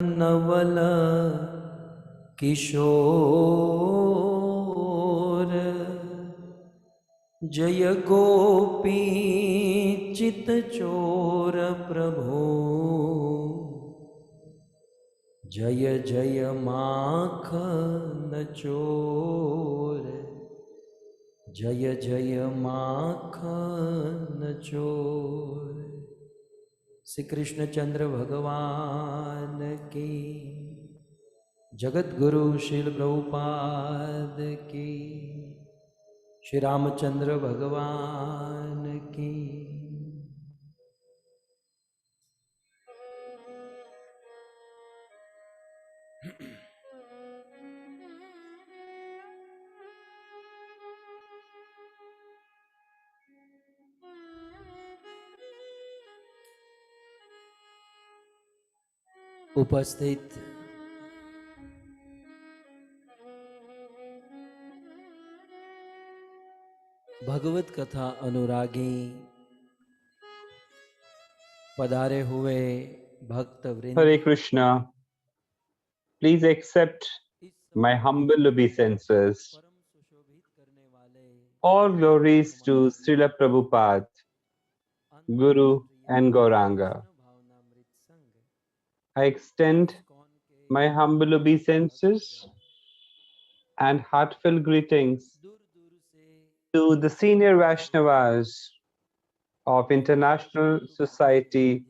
नवल किशोर जय गोपी चित चोर प्रभो जय जय माखन चोर जय जय माखन चोर। श्री कृष्ण चंद्र भगवान की, जगत गुरु श्रील प्रभुपाद की, श्री रामचंद्र भगवान की। उपस्थित भगवत कथा अनुरागी पधारे हुए भक्त वृंद, Hare Krishna. Please accept my humble obeisances. परम सुशोभित करने वाले All glories to Srila Prabhupada, Guru and Gauranga. भावनामृत संघ I extend इस्कॉन के my humble obeisances and heartfelt greetings दूर दूर से to the senior Vaishnavas of International Society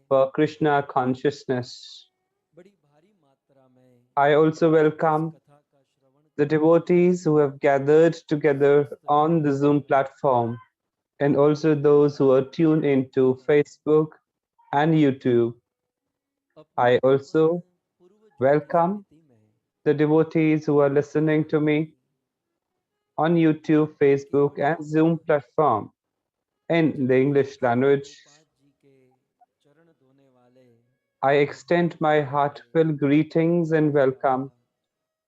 for Krishna Consciousness. बड़ी भारी मात्रा में I also welcome कथा का श्रवण the devotees who have gathered together on the Zoom platform, and also those who are tuned into Facebook and YouTube. I also welcome the devotees who are listening to me on YouTube, Facebook, and Zoom platform in the English language. I extend my heartfelt greetings and welcome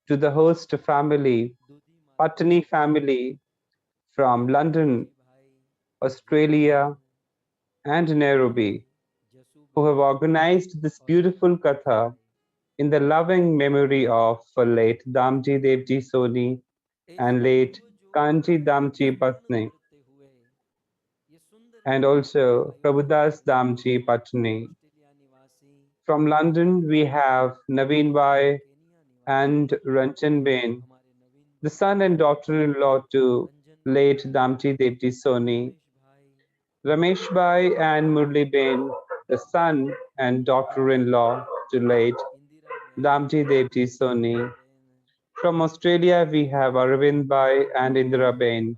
to the host family, Patni family from London, Australia, and Nairobi, who have organized this beautiful katha in the loving memory of late Damji Devji Soni and late Kanji Damji Patni, and also Prabhudas Damji Patni. From London, we have Naveen Bhai and Ranjan Bain, the son and daughter-in-law to late Damji Devji Soni, Ramesh Bhai and Murli Bain, the son and daughter-in-law to late Damji Devji Soni. From Australia, we have Arvind Bhai and Indira Bain,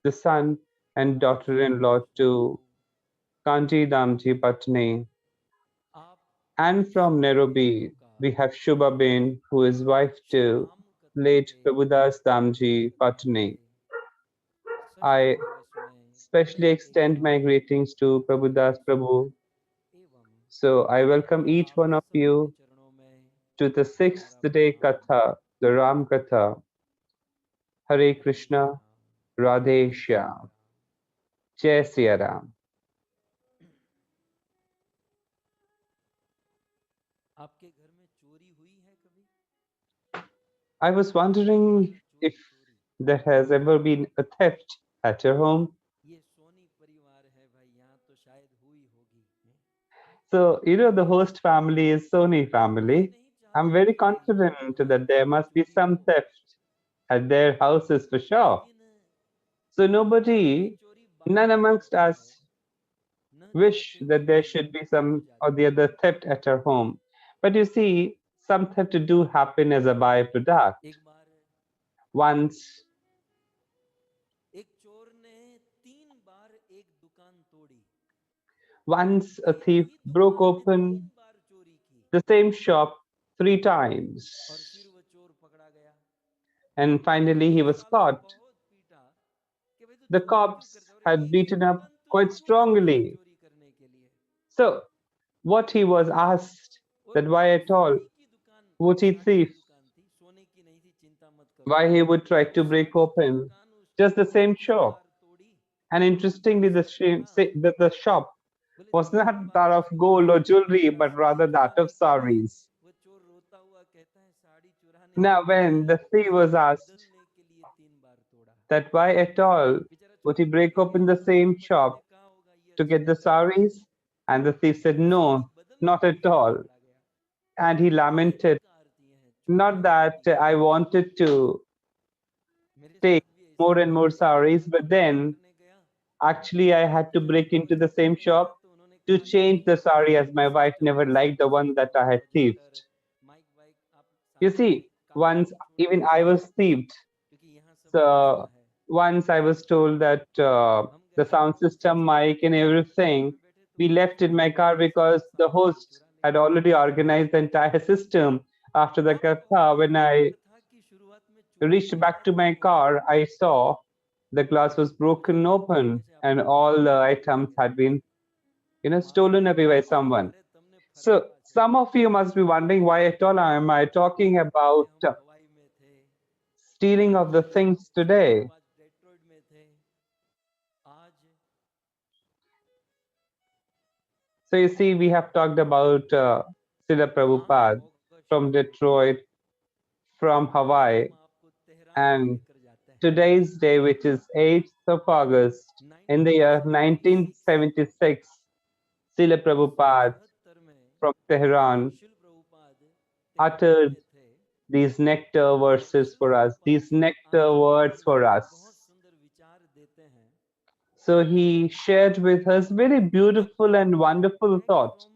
the son and daughter-in-law to Kanji Damji Patni. And from Nairobi, we have Shubha Bain, who is wife to late Prabhudas Damji Patni. I especially extend my greetings to Prabhudas Prabhu. So I welcome each one of you to the 6th day Katha, the Ram Katha. Hare Krishna, Radhe Shyam, Jai Siya Ram. आपके घर में चोरी हुई है कभी? I was wondering if there has ever been a theft at your home. ये सोनी परिवार है भाई, यहाँ तो शायद हुई होगी। So, the host family is Soni family. I'm very confident that there must be some theft at their houses for sure. So nobody, none amongst us wish that there should be some or the other theft at our home. But you see, some theft do happen as a byproduct. एक बार Once एक चोर ने 3 बार एक दुकान तोड़ी। Once a thief broke open the same shop 3 times. और फिर वो चोर पकड़ा गया। And finally he was caught. The cops had beaten up quite strongly. So what he was asked that why at all would he thief? Why he would try to break open just the same shop? And interestingly, the shop was not that of gold or jewelry, but rather that of saris. वो चोर रोता हुआ कहता है साड़ी चुराने के Now, लिए when the thief was asked बदलने के लिए 3 बार तोड़ा, that why at all बेचारा would चोर he break open the same shop कहा होगा ये to अच्छा get the saris, and the thief said, no, बदलने not के at लिए all. तोड़ा गया। And he lamented, not that I wanted to take more and more saris, but then actually I had to break into the same shop to change the sari as my wife never liked the one that I had thieved. You see, once even I was thieved. So once I was told that the sound system, mic and everything, we left in my car because the host had already organized the entire system. After the katha, when I reached back to my car, I saw the glass was broken open and all the items had been, stolen away by someone. So some of you must be wondering why at all am I talking about stealing of the things today. So you see, we have talked about Srila Prabhupada from Detroit, from Hawaii, and today's day, which is 8th of August, in the year 1976, Srila Prabhupada from Tehran uttered these nectar verses for us, these nectar words for us. So he shared with us very beautiful and wonderful thought.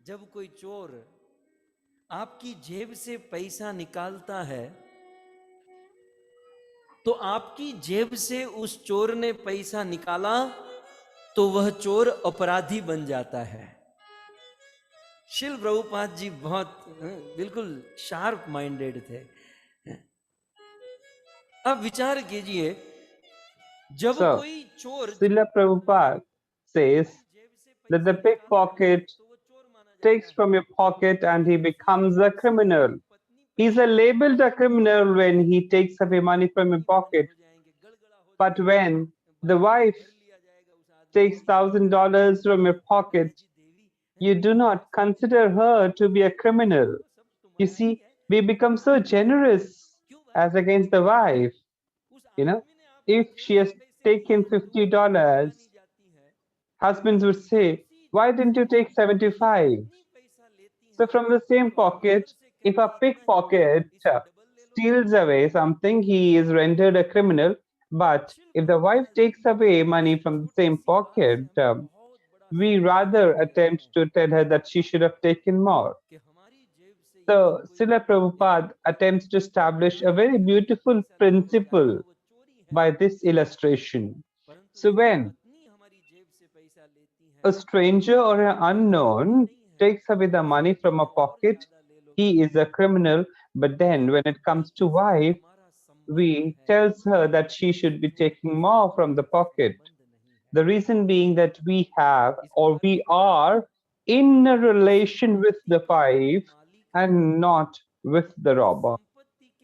जब कोई चोर आपकी जेब से पैसा निकालता है तो आपकी जेब से उस चोर ने पैसा निकाला तो वह चोर अपराधी बन जाता है। शिल प्रभुपाद जी बहुत बिल्कुल शार्प माइंडेड थे। अब विचार कीजिए, जब कोई चोर Srila Prabhupada says that the pickpocket takes from your pocket and he becomes a criminal. He's labeled a criminal when he takes away money from your pocket. But when the wife takes $1,000 from your pocket, you do not consider her to be a criminal. You see, we become so generous as against the wife. If she has taken $50, husbands would say, why didn't you take 75? So from the same pocket, if a pickpocket steals away something, he is rendered a criminal. But if the wife takes away money from the same pocket, we rather attempt to tell her that she should have taken more. So Srila Prabhupada attempts to establish a very beautiful principle by this illustration. So when a stranger or an unknown takes away the money from a pocket, he is a criminal. But then when it comes to wife, we tells her that she should be taking more from the pocket. The reason being that we have or we are in a relation with the wife and not with the robber.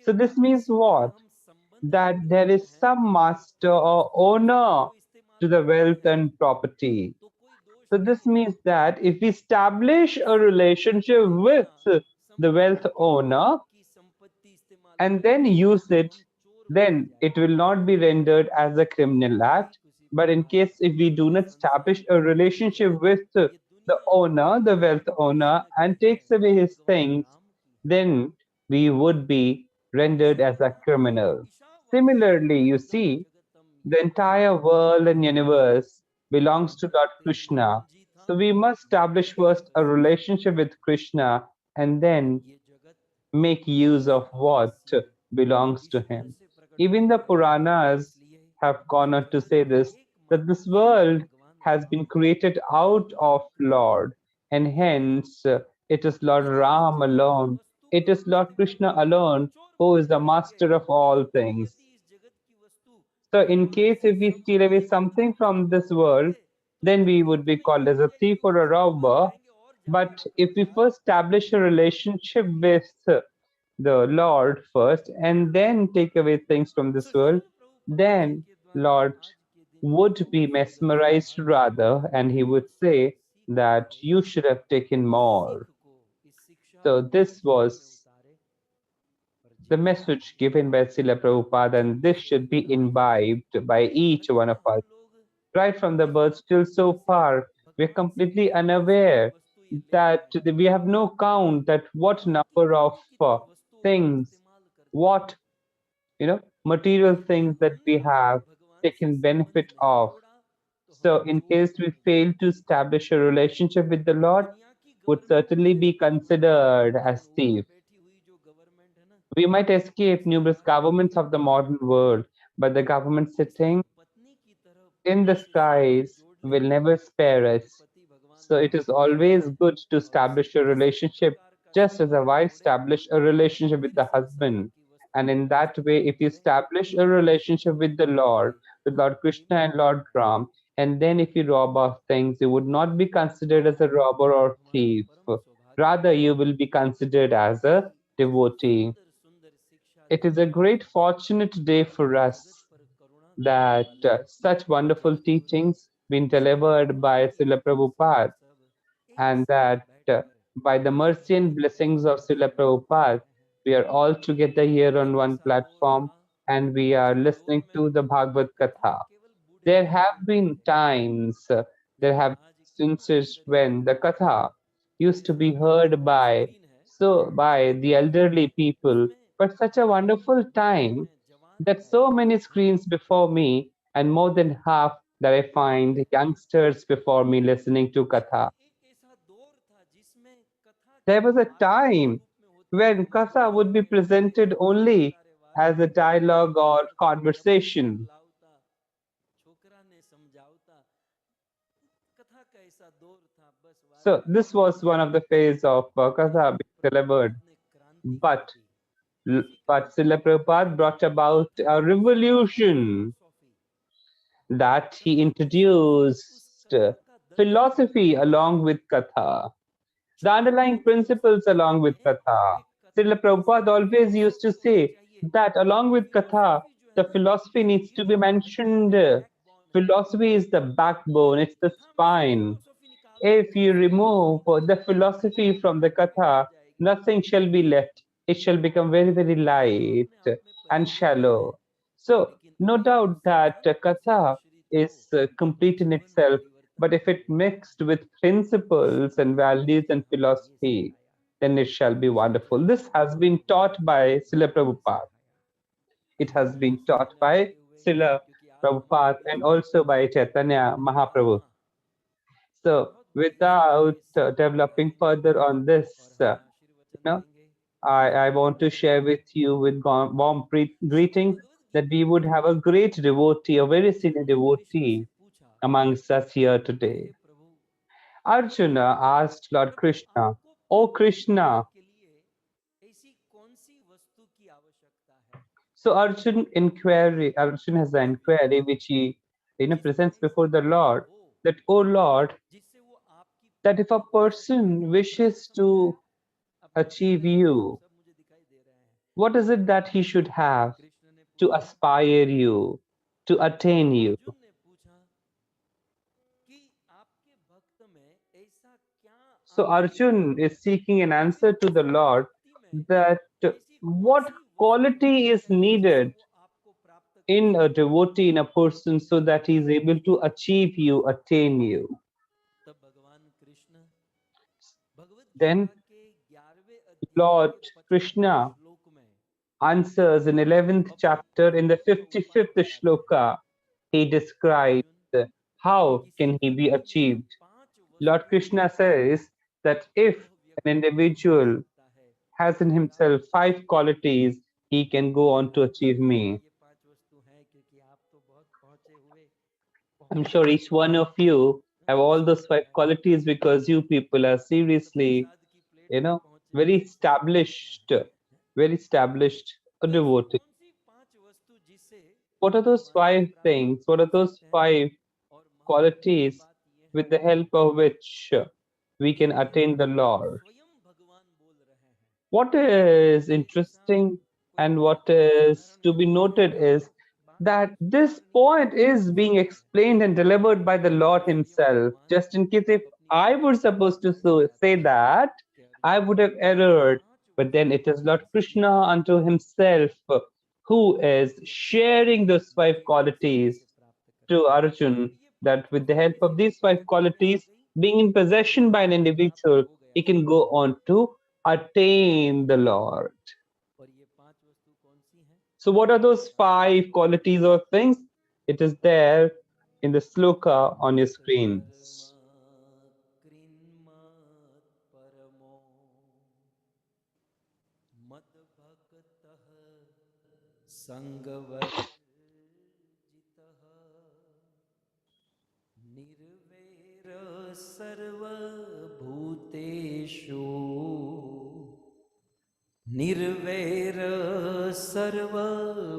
So this means what? That there is some master or owner to the wealth and property. So this means that if we establish a relationship with the wealth owner and then use it, then it will not be rendered as a criminal act. But in case if we do not establish a relationship with the owner, the wealth owner, and takes away his things, then we would be rendered as a criminal. Similarly, you see, the entire world and universe belongs to Lord Krishna. So we must establish first a relationship with Krishna and then make use of what belongs to him. Even the Puranas have gone on to say this, that this world has been created out of Lord, and hence it is Lord Ram alone, it is Lord Krishna alone who is the master of all things. So in case if we steal away something from this world, then we would be called as a thief or a robber. But if we first establish a relationship with the Lord first and then take away things from this world, then Lord would be mesmerized rather, and he would say that you should have taken more. So this was the message given by Srila Prabhupada, and this should be imbibed by each one of us. Right from the birth till so far, we're completely unaware that we have no count that what number of things, what material things that we have taken benefit of. So in case we fail to establish a relationship with the Lord, would certainly be considered as thief. We might escape numerous governments of the modern world, but the government sitting in the skies will never spare us. So it is always good to establish a relationship, just as a wife establish a relationship with the husband. And in that way, if you establish a relationship with Lord Krishna and Lord Ram, and then if you rob of things, you would not be considered as a robber or thief. Rather, you will be considered as a devotee. It is a great fortunate day for us that such wonderful teachings been delivered by Srila Prabhupada, and that by the mercy and blessings of Srila Prabhupada, we are all together here on one platform and we are listening to the Bhagvat Katha. There have been times, there have instances when the Katha used to be heard by the elderly people, but such a wonderful time that so many screens before me and more than half that I find youngsters before me listening to Katha. There was a time when Katha would be presented only as a dialogue or conversation. So this was one of the phase of Katha being delivered. But but Srila Prabhupada brought about a revolution that he introduced philosophy along with Katha, the underlying principles along with Katha. Srila Prabhupada always used to say that along with Katha, the philosophy needs to be mentioned. Philosophy is the backbone, it's the spine. If you remove the philosophy from the Katha, nothing shall be left. It shall become very, very light and shallow. So, no doubt that Katha is complete in itself, but if it mixed with principles and values and philosophy, then it shall be wonderful. This has been taught by Srila Prabhupada. It has been taught by Srila Prabhupada and also by Chaitanya Mahaprabhu. So, without developing further on this, you know, I want to share with you with warm greetings that we would have a great devotee, a very senior devotee amongst us here today. Arjuna asked Lord Krishna, "O Krishna." So Arjuna has an inquiry which he presents before the Lord, that, "O Lord, that if a person wishes to achieve you, what is it that he should have to aspire you, to attain you?" So Arjun is seeking an answer to the Lord that what quality is needed in a devotee, in a person, so that he is able to achieve you, attain you. Then Lord Krishna answers in 11th chapter in the 55th shloka. He describes how can he be achieved. Lord Krishna says that if an individual has in himself 5 qualities, he can go on to achieve me. I'm sure each one of you have all those 5 qualities because you people are seriously, you know, very established, very established a devotee. What are those 5 things? What are those 5 qualities with the help of which we can attain the Lord? What is interesting and what is to be noted is that this point is being explained and delivered by the Lord Himself. Just in case if I were supposed to say that, I would have erred. But then it is Lord Krishna unto Himself who is sharing those five qualities to Arjun, that with the help of these five qualities, being in possession by an individual, he can go on to attain the Lord. So, what are those five qualities or things? It is there in the sloka on your screens. निर्वैर सर्वभूतेषु निर्वैर सर्वभूतेषु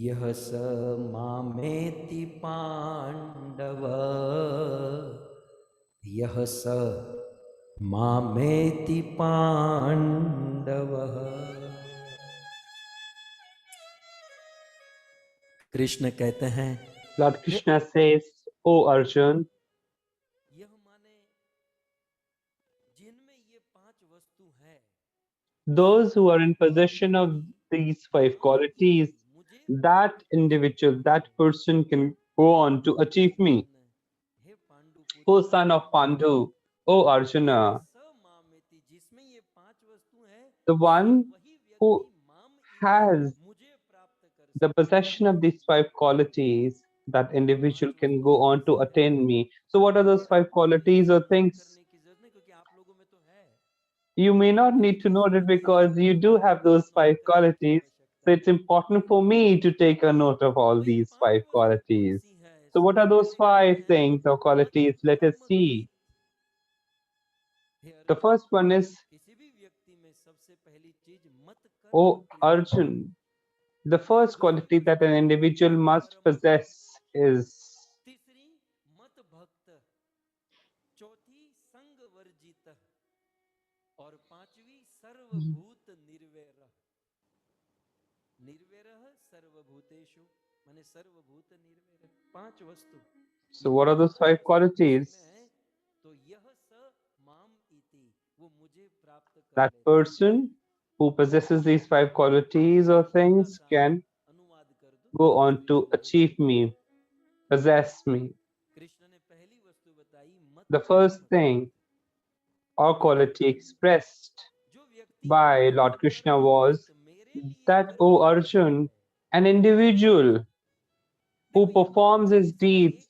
यः स मामेति पाण्डव यः स मामेति पाण्डवः। कृष्ण कहते हैं, Lord Krishna says, O Arjun, यह माने जिनमें ये पांच वस्तु है, those who are in possession of these five qualities, that individual, that person can go on to achieve me. O son of Pandu, O Arjuna, जिसमें ये पांच वस्तु है, the one वही who व्यक्ति माम has मुझे प्राप्त कर the possession of these five qualities, that individual can go on to attain me. So, what are those five qualities or things? करने की जरूरत नहीं, क्योंकि आप लोगों में तो है। You may not need to know it because you do have those five qualities. So, it's important for me to take a note of all these five qualities. So, what are those five things or qualities? Let us see. The first one is, किसी भी व्यक्ति में सबसे पहली चीज मत कर्म O क्रिया। Arjun, the first quality that an individual must possess is तीसरी मत भक्त, चौथी संग वर्जित और पांचवी सर्वभूत निर्वैर। निर्वैर सर्वभूतेषु माने सर्वभूत निर्वैर, पांच वस्तु। so what are those five qualities? तो यह स माम इति, वो मुझे प्राप्त कर That लेता है। person who possesses these five qualities or things can अनुवाद कर दूं, go on to achieve me, possess me. Krishna ने पहली वस्तु बताई मत। The first thing or quality expressed जो व्यक्ति by Lord Krishna was that, O Arjun, an individual who performs his deeds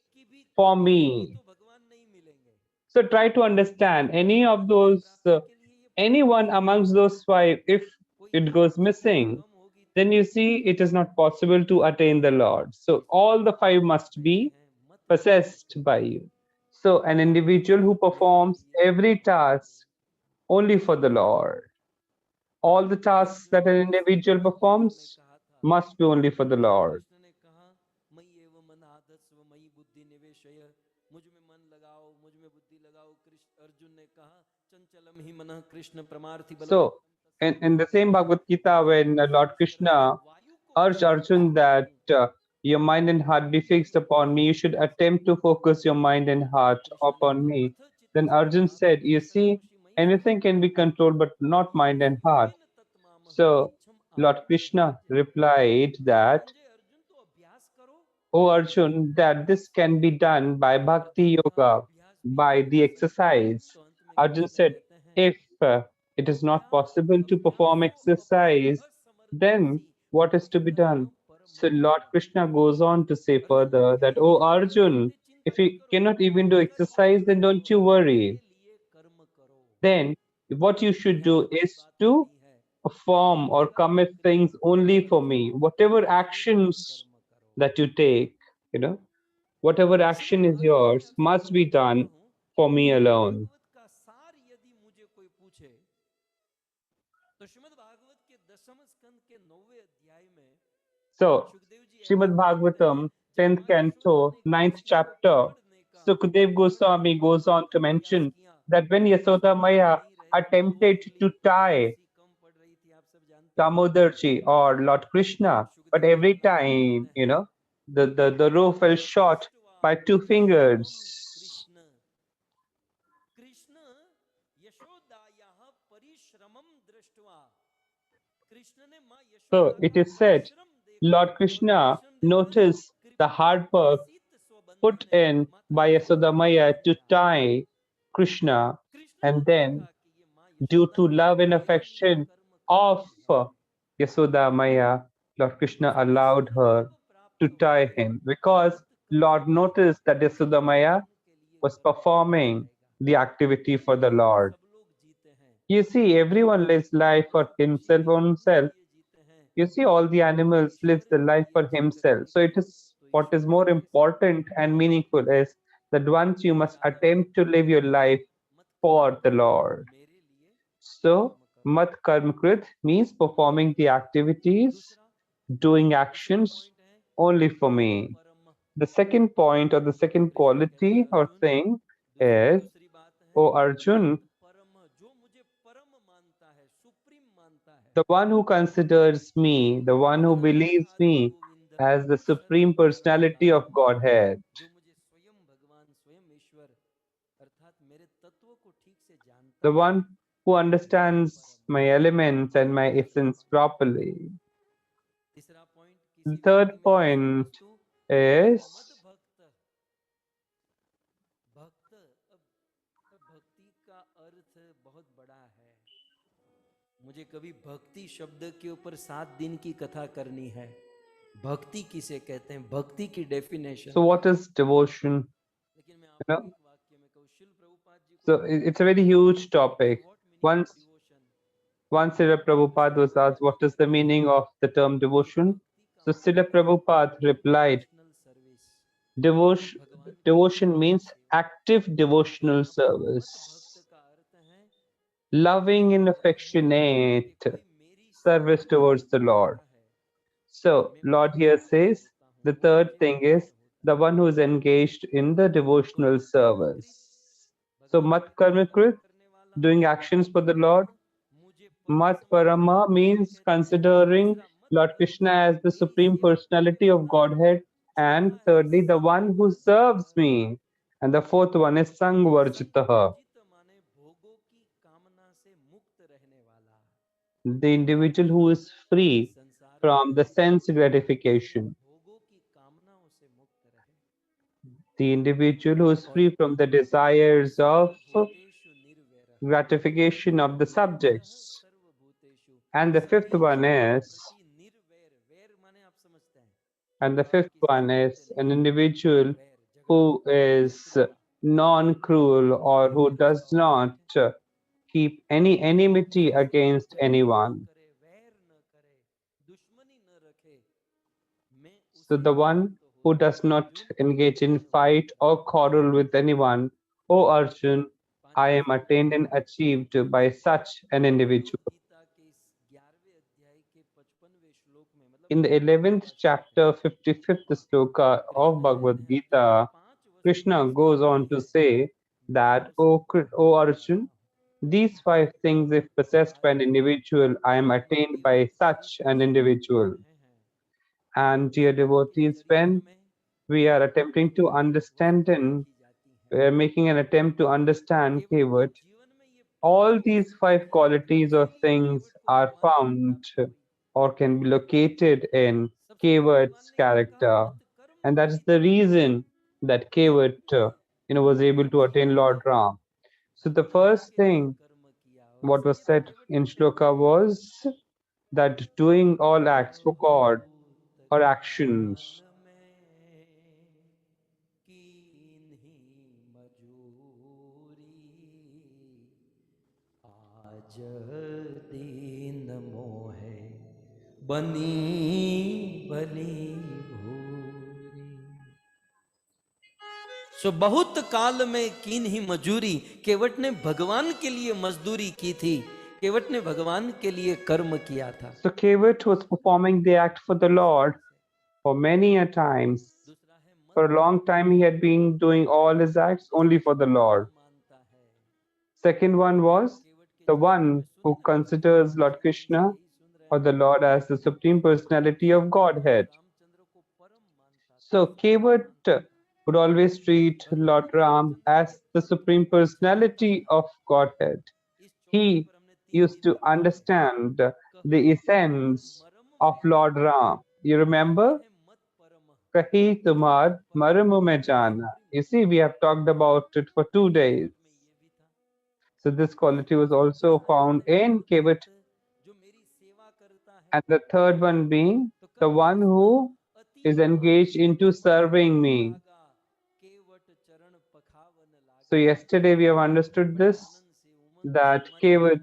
for me. तो भगवान नहीं मिलेंगे। So try to understand any of those, anyone amongst those five, if it goes missing, then you see it is not possible to attain the Lord. So all the five must be possessed by you. So an individual who performs every task only for the Lord. All the tasks that an individual performs must be only for the Lord. Krishna ने कहा मयि एव मन आधत्स्व मयि बुद्धि निवेशय, मुझ में मन लगाओ, मुझ में बुद्धि लगाओ। कृष्ण अर्जुन ने कहा चंचलम हि मनः कृष्ण परमार्थि बलम। So in the same Bhagvat Gita, when Lord Krishna urged Arjun that your mind and heart be fixed upon me, you should attempt to focus your mind and heart upon me. Then Arjun said, you see, anything can be controlled but not mind and heart. So Lord Krishna replied that, O Arjun, that this can be done by bhakti yoga, by the exercise. Arjun said, if it is not possible to perform exercise, then what is to be done? So Lord Krishna goes on to say further that, O Arjun, if you cannot even do exercise, then don't you worry. Then what you should do is to perform or commit things only for me. Whatever actions that you take, whatever action is yours must be done for me alone. का सार यदि मुझे कोई पूछे तो श्रीमद् भागवत के 10वें स्कंद के 9वें अध्याय में So, Sukhdev ji Shrimad Bhagavatam, 10th canto, 9th chapter, Sukdev Goswami goes on to mention that when Yasoda Maya attempted to tie Damodarji or Lord Krishna, but every time, the rope fell short by 2 fingers. Krishna यशोदायाः परिश्रमम दृष्ट्वा कृष्ण ने माँ So Yashoda it का is said, परिश्रम देखा Lord और Krishna परिश्रम देखकर noticed the कृपा hard work प्रसीत स्वबंधु put ने in माता by यशोदा को Yasodamaya to बताया tie Krishna, कृष्ण ने and then, देखा कि ये माँ due Yashoda to love and मेरे लिए affection कर्म कर of रही है Yasodamaya, Lord Krishna मुझे allowed ईश्वर her कब to प्राप्त tie होगा him because बहुत कर्म Lord किया noticed that लेकिन Yasodamaya भगवान के लिए was कर्म किया performing जाएगा the activity for the जीवन Lord. सब लोग जीते हैं You see, everyone lives life for पशु पक्षी himself, भी own अपने self. लिए जीते हैं You see, all the लेकिन animals live ईश्वर the के life लिए for जीते himself. हैं So it is तो what is ईश्वर more उनके साथ important and खेलता है meaningful is that once you must याद रखो attempt to live your life मत कर्म for the करो Lord. मेरे लिए So, कर्म करो mat karm krit means performing the activities, दूसरा doing दूसरा actions पॉइंट है only for मत me. परम The second point or the second Krishna कहते हैं quality or Arjun thing is, दूसरी बात है O Arjun, मत परम जो मुझे परम मानता है सुप्रीम मानता है the one who considers me, the one who Anant believes आदि me Govind as the supreme सर्वगुण personality of निधानम Godhead, जो मुझे स्वयं भगवान स्वयं ईश्वर अर्थात मेरे तत्व को ठीक से जानता the है one who मत understands परम my elements and my तीसरा essence पॉइंट properly. तीसरा पॉइंट The किसी व्यक्ति third में दूसरी point वस्तु कहते हैं मद is, भक्त भक्त अब भक्ति का अर्थ बहुत बड़ा है मुझे कभी भक्ति शब्द के ऊपर 7 दिन की कथा करनी है भक्ति किसे कहते हैं भक्ति की definition so what is devotion? लेकिन मैं You आपको know, एक वाक्य में कहूँ शिल प्रभुपाद जी को so पूछा it's a गया very huge कि topic. What meaning of Once devotion Srila तो शिल Prabhupada was asked, Prabhupada what ji is the कहते हैं meaning of the term कि devotion? भक्ति का So Srila मतलब है Prabhupada replied, devotional service devotion, भगवान के लिए devotion means सेवा active तो devotional यहाँ पर मत भक्त service, का अर्थ है loving and मतलब है affectionate कि कोई मेरी service सेवा के towards लिए the Lord. बैठा है So मैं Lord उसकी here सेवा says, करता हूँ the वो third मुझे thing is प्राप्त होता the है one who is engaged in the तो devotional मत कर्म कृत service. So भगवान mat की karma सेवा krit, करने वाला doing actions मत for the Lord. परम मुझे परम Mat समझने वाला Parama किसे means कहते हैं considering तीसरा मत Lord भक्त Krishna as the मेरी Supreme सेवा करने Personality of वाला Godhead. And चौथा है thirdly, the one who serves संगवर्जित me. And the fourth one is Sangvarjitaha, संगवर्जित माने भोगों की कामना से मुक्त रहने वाला the individual who is इस free संसार from में the sense वो gratification, भोगों की कामनाओं से मुक्त रहे the individual who is और free from the desires of सर्वभूतेषु निर्वैरः gratification of the निर्वैरः subjects. सर्वभूतेषु And the fifth सभी one जीवों के is, प्रति निर्वैर वैर माने आप समझते हैं and the आप fifth किसी से one लड़ते is an नहीं individual वैर झगड़ा who is शत्रुता non-cruel or who मेरे does श्लोक में not देखें keep any enmity against झगड़ा न anyone. करे वैर न करे दुश्मनी न रखे मैं So उसे the one प्राप्त who होता does हूँ not अर्जुन engage in मैं उसे fight or प्राप्त होता quarrel हूँ with anyone, O Arjun, I पांचवा am श्लोक attained देखें and achieved by such an Bhagavad individual. Gita के इस 11वें अध्याय के 55वें श्लोक में मतलब In the 11th 55वां श्लोक है chapter, 55th sloka of Krishna कहते Bhagavad हैं अर्जुन Gita, 5 वस्तुओं Krishna से goes जो on to मिले say मैं that, उसे O प्राप्त हो जाता Arjun, हूँ these 5 things, if possessed by आज an individual, I am attained भक्ति by में जिस such an जिस लोग में individual. रहे हैं And उस dear लोग के devotees, चरित्र when में we are ये attempting to 5 understand वस्तुएं and देखी जाती हैं we are making an attempt to understand केवट के Kevat, जीवन में ये 5 all these वस्तुएं 5 qualities हैं or इसीलिए things केवट को are भगवान ने found प्राप्त हुई or can be located in सबसे पहले भगवान Kevat's ने क्या कहा character. मत कर्म And that is कृत the reason that Kevat, was able to attain ठीक Lord है Ram. So the भगवान first के लिए thing कर्म किया और what was इसलिए तो said केवट in कहते हैं Shloka was that doing all acts for God सर्वभूत or actions, काल में कीन्ही मजूरी आज दीन मोहे बनी भली भूरी सो बहुत काल में कीन ही मजूरी केवट ने भगवान के लिए मजदूरी की थी केवट ने भगवान के लिए कर्म किया था so Kevat was performing the act for the इसी Lord तरह से for many a times. दूसरा है मत For a long परम time, he had been doing all his acts जो only for मुझे the परम Lord. मानता है Second one was the one who considers Lord Krishna or the Lord as the Supreme Personality of Godhead. So Kevat would always treat Lord Ram as the Supreme Personality of Godhead. He used to understand the essence of Lord Ram. You remember? Kahi tumar maramu mein jana. You see, we have talked about it for 2 days. So this quality was also found in Kevat. And the third one being the one who is engaged into serving me. So yesterday we have understood this, that Kevat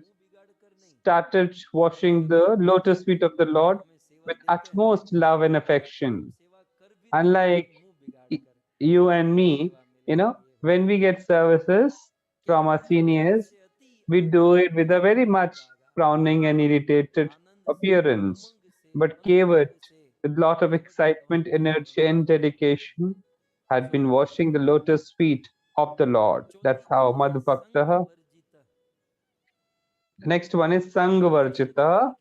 started washing the lotus feet of the Lord with utmost love and affection. Unlike you and me, when we get services from our seniors, we do it with a very much frowning and irritated appearance. But Kevat, with lot of excitement, energy, and dedication, had been washing the lotus feet of the Lord. That's how Madhbhakta. The next one is Sangvarjita.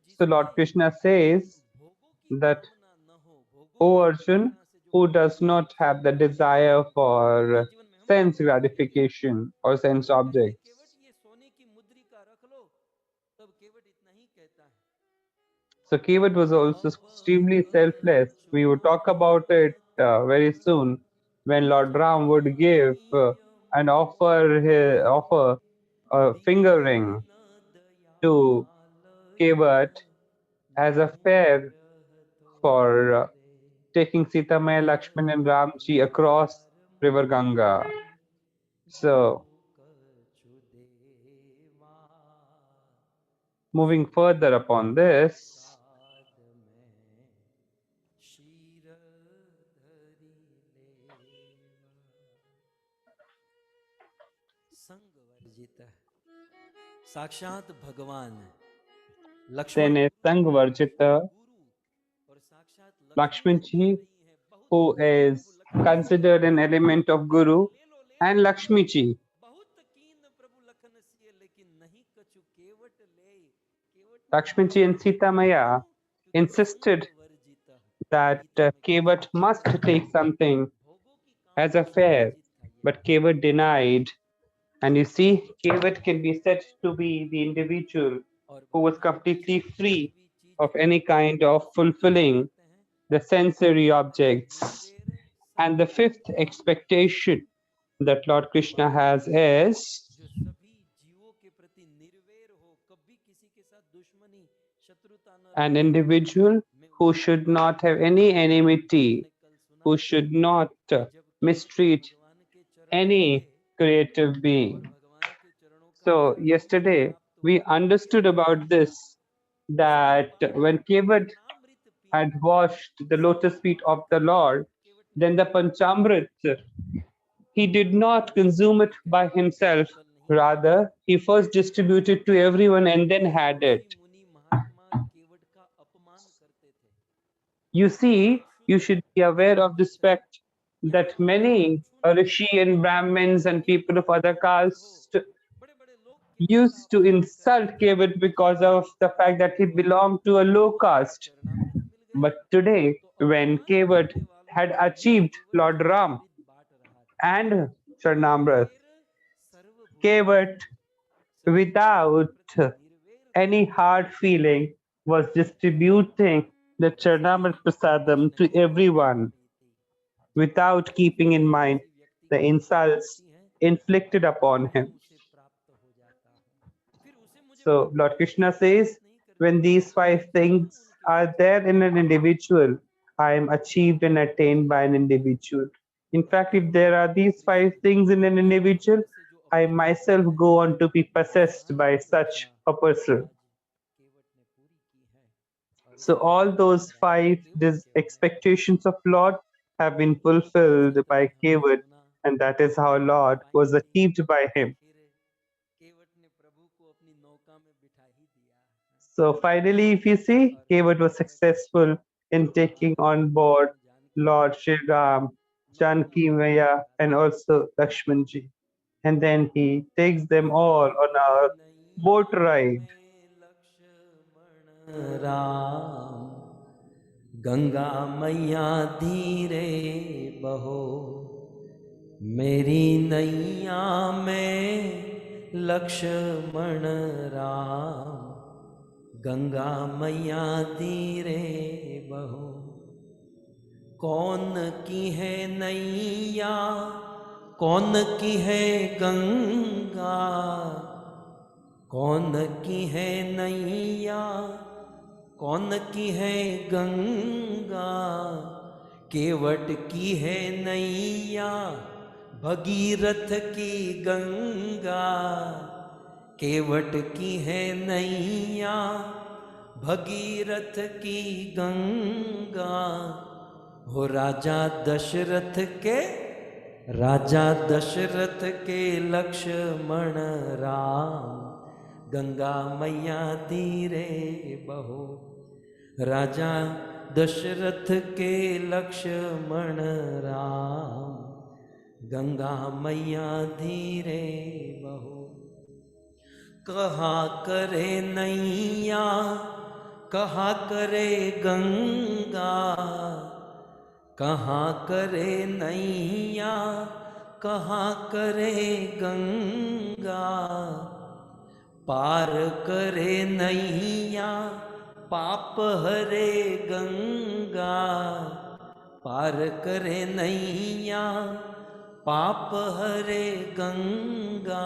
So Lord Krishna says that, O Arjun, who does not have the desire for sense gratification or sense objects. So Kevat was also extremely selfless. We will talk about it very soon, when Lord Ram would give and offer a finger ring to Kevat as a fare for taking Sita Maya, Lakshman and Ramji across river Ganga. So moving further upon this, साक्षात भगवान then is Sangvarjita Lakshmanji, who is considered an element of Guru, and Lakshmiji. Lakshmiji and Sita Maya insisted that Kevat must take something as a fare, but Kevat denied. And you see, Kevat can be said to be the individual who was completely free of any kind of fulfilling the sensory objects. And the fifth expectation that Lord Krishna has is an individual who should not have any enmity, who should not mistreat any creative being. So yesterday we understood about this, that when Kevat had washed the lotus feet of the Lord, then the Panchamrit, he did not consume it by himself. Rather, he first distributed to everyone and then had it. You see, you should be aware of this fact that many Rishi and Brahmins and people of other castes used to insult Kevat because of the fact that he belonged to a low caste. But today, when Kevat had achieved Lord Ram and Charanamrit, Kevat, without any hard feeling, was distributing the Charanamrit Prasadam to everyone, without keeping in mind the insults inflicted upon him. So Lord Krishna says, when these five things are there in an individual, I am achieved and attained by an individual. In fact, if there are these five things in an individual, I myself go on to be possessed by such a person. So all those five expectations of Lord have been fulfilled by Kevat, and that is how Lord was achieved by him. So finally, if you see, Kevat was successful in taking on board Lord Shri Ram, Janki Maya, and also Lakshmanji. And then he takes them all on a boat ride. Ram Ganga मैया धीरे बहो मेरी नैया में लक्ष्मण राम गंगा मैया धीरे बहो कौन की है नैया कौन की है गंगा कौन की है नैया कौन की है गंगा केवट की है नैया भगीरथ की गंगा केवट की है नैया भगीरथ की गंगा हो राजा दशरथ के लक्ष्मण राम गंगा मैया धीरे बहो राजा दशरथ के लक्ष्मण राम गंगा मैया धीरे बहो कहा करे नैया कहा करे गंगा कहाँ करे नैया कहाँ करे गंगा पार करे नैया पाप हरे गंगा पार करे नैया पाप हरे गंगा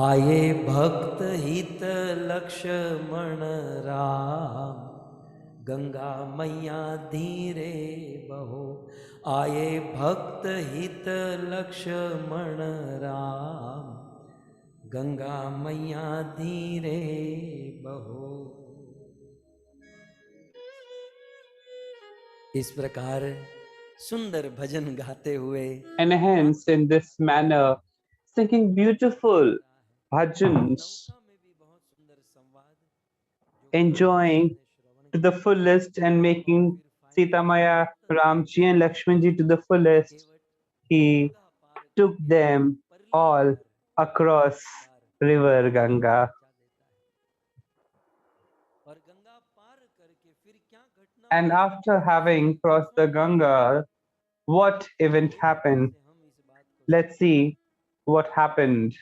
आए भक्त हित लक्ष्मण राम गंगा मैया धीरे बहो आए भक्त हित लक्ष्मण राम गंगा मैया धीरे बहो। इस प्रकार सुंदर भजन गाते हुए And hence, in this manner, singing beautiful bhajans, enjoying to the fullest and making Sita Maya, Ramji and Lakshmanji to the fullest, he took them all across river Ganga. And after having crossed the Ganga, what event happened? Let's see what happened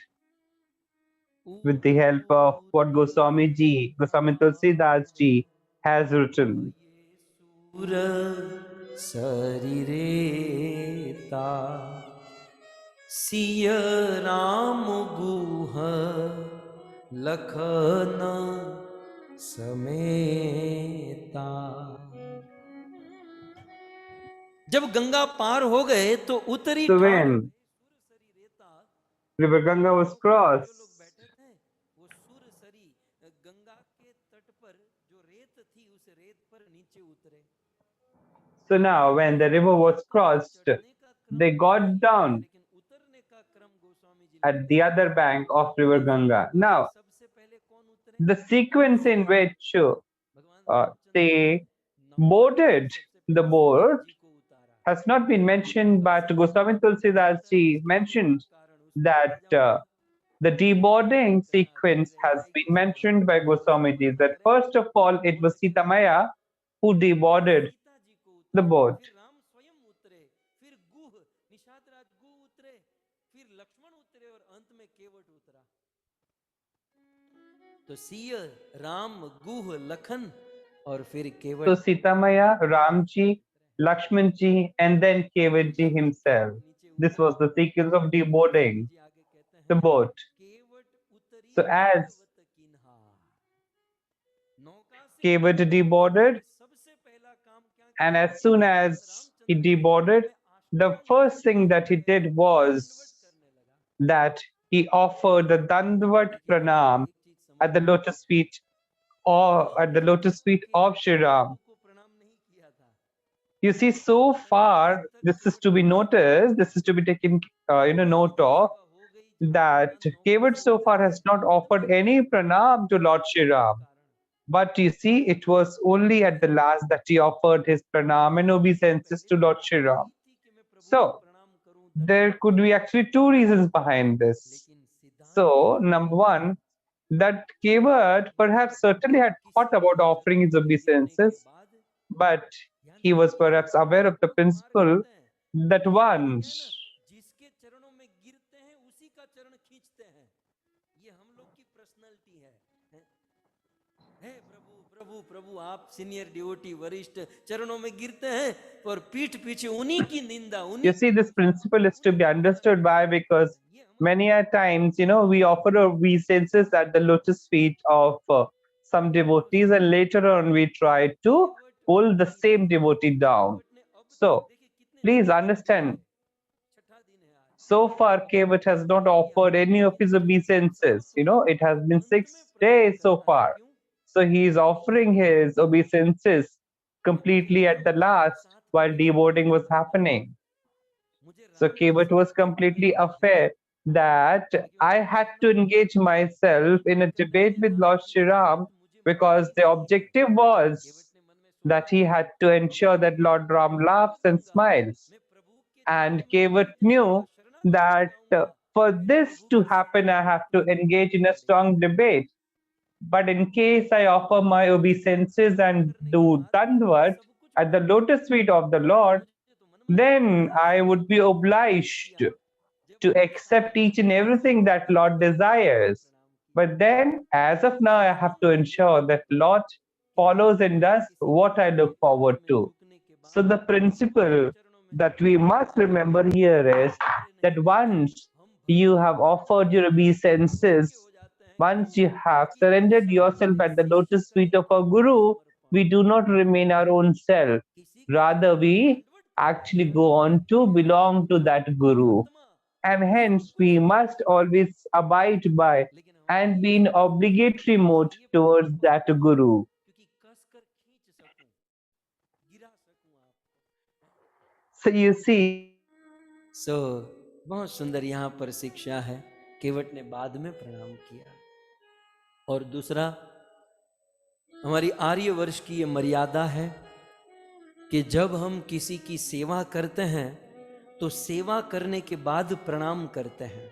with the help of what Goswami Ji, Goswami Tulsidas Ji has written. शरीरेता Siya Ram गुह लखन समेता। जब गंगा पार हो गए तो उत्तरी So when River Ganga was crossed, वो सुरसरी गंगा के तट पर जो रेत थी उस रेत पर नीचे उतरे। so now when the river was crossed, they got down at the other bank of River Ganga. Now, the sequence in which they boarded the boat has not been mentioned, but Goswami Tulsidas Ji mentioned that the deboarding sequence has been mentioned by Goswami Ji, that first of all it was Sita Maya who deboarded the boat. तो सिय राम गुह लखन और फिर केवट। So Sita Maya, Ramji, Lakshmanji, and then Kevatji himself. This was the sequence of deboarding the boat. So as Kevat deboarded, and as soon as he deboarded, the first thing that he did was that he offered the Dandvat Pranam at the lotus feet or at the lotus feet of Shri Ram. You see, so far, this is to be noticed, this is to be taken note of, that Kevat so far has not offered any pranam to Lord Shri Ram. But you see, it was only at the last that he offered his pranam and obeisances to Lord Shri Ram. So, there could be actually two reasons behind this. So, number one, that Kevat perhaps certainly had thought about offering his obeisances, but he was perhaps aware of the principle that once जिसके चरणों में गिरते हैं उसी का चरण खींचते हैं, ये हम लोग की पर्सनालिटी है। हे प्रभु प्रभु प्रभु, आप सीनियर डिवोटी वरिष्ठ चरणों में गिरते हैं और पीठ पीछे उन्हीं की निंदा, you see, this principle is to be understood by, because many a times, we offer obeisances at the lotus feet of some devotees, and later on we try to pull the same devotee down. So please understand, so far Kevat has not offered any of his obeisances. It has been 6 days so far. So he is offering his obeisances completely at the last while deboarding was happening. So Kevat was completely aware that I had to engage myself in a debate with Lord Shriram, because the objective was that he had to ensure that Lord Ram laughs and smiles. And Kevat knew that for this to happen, I have to engage in a strong debate. But in case I offer my obeisances and do dandvat at the lotus feet of the Lord, then I would be obliged to accept each and everything that Lord desires. But then, as of now, I have to ensure that Lord follows and does what I look forward to. So the principle that we must remember here is that once you have offered your obeisances, once you have surrendered yourself at the lotus feet of our Guru, we do not remain our own self. Rather, we actually go on to belong to that Guru. And hence, we must always abide by and be in obligatory mode towards that Guru. So you see, बहुत सुंदर यहाँ पर शिक्षा है। केवट ने बाद में प्रणाम किया। और दूसरा, हमारी आर्य वर्ष की ये मर्यादा है कि जब हम किसी की सेवा करते हैं तो सेवा करने के बाद प्रणाम करते हैं।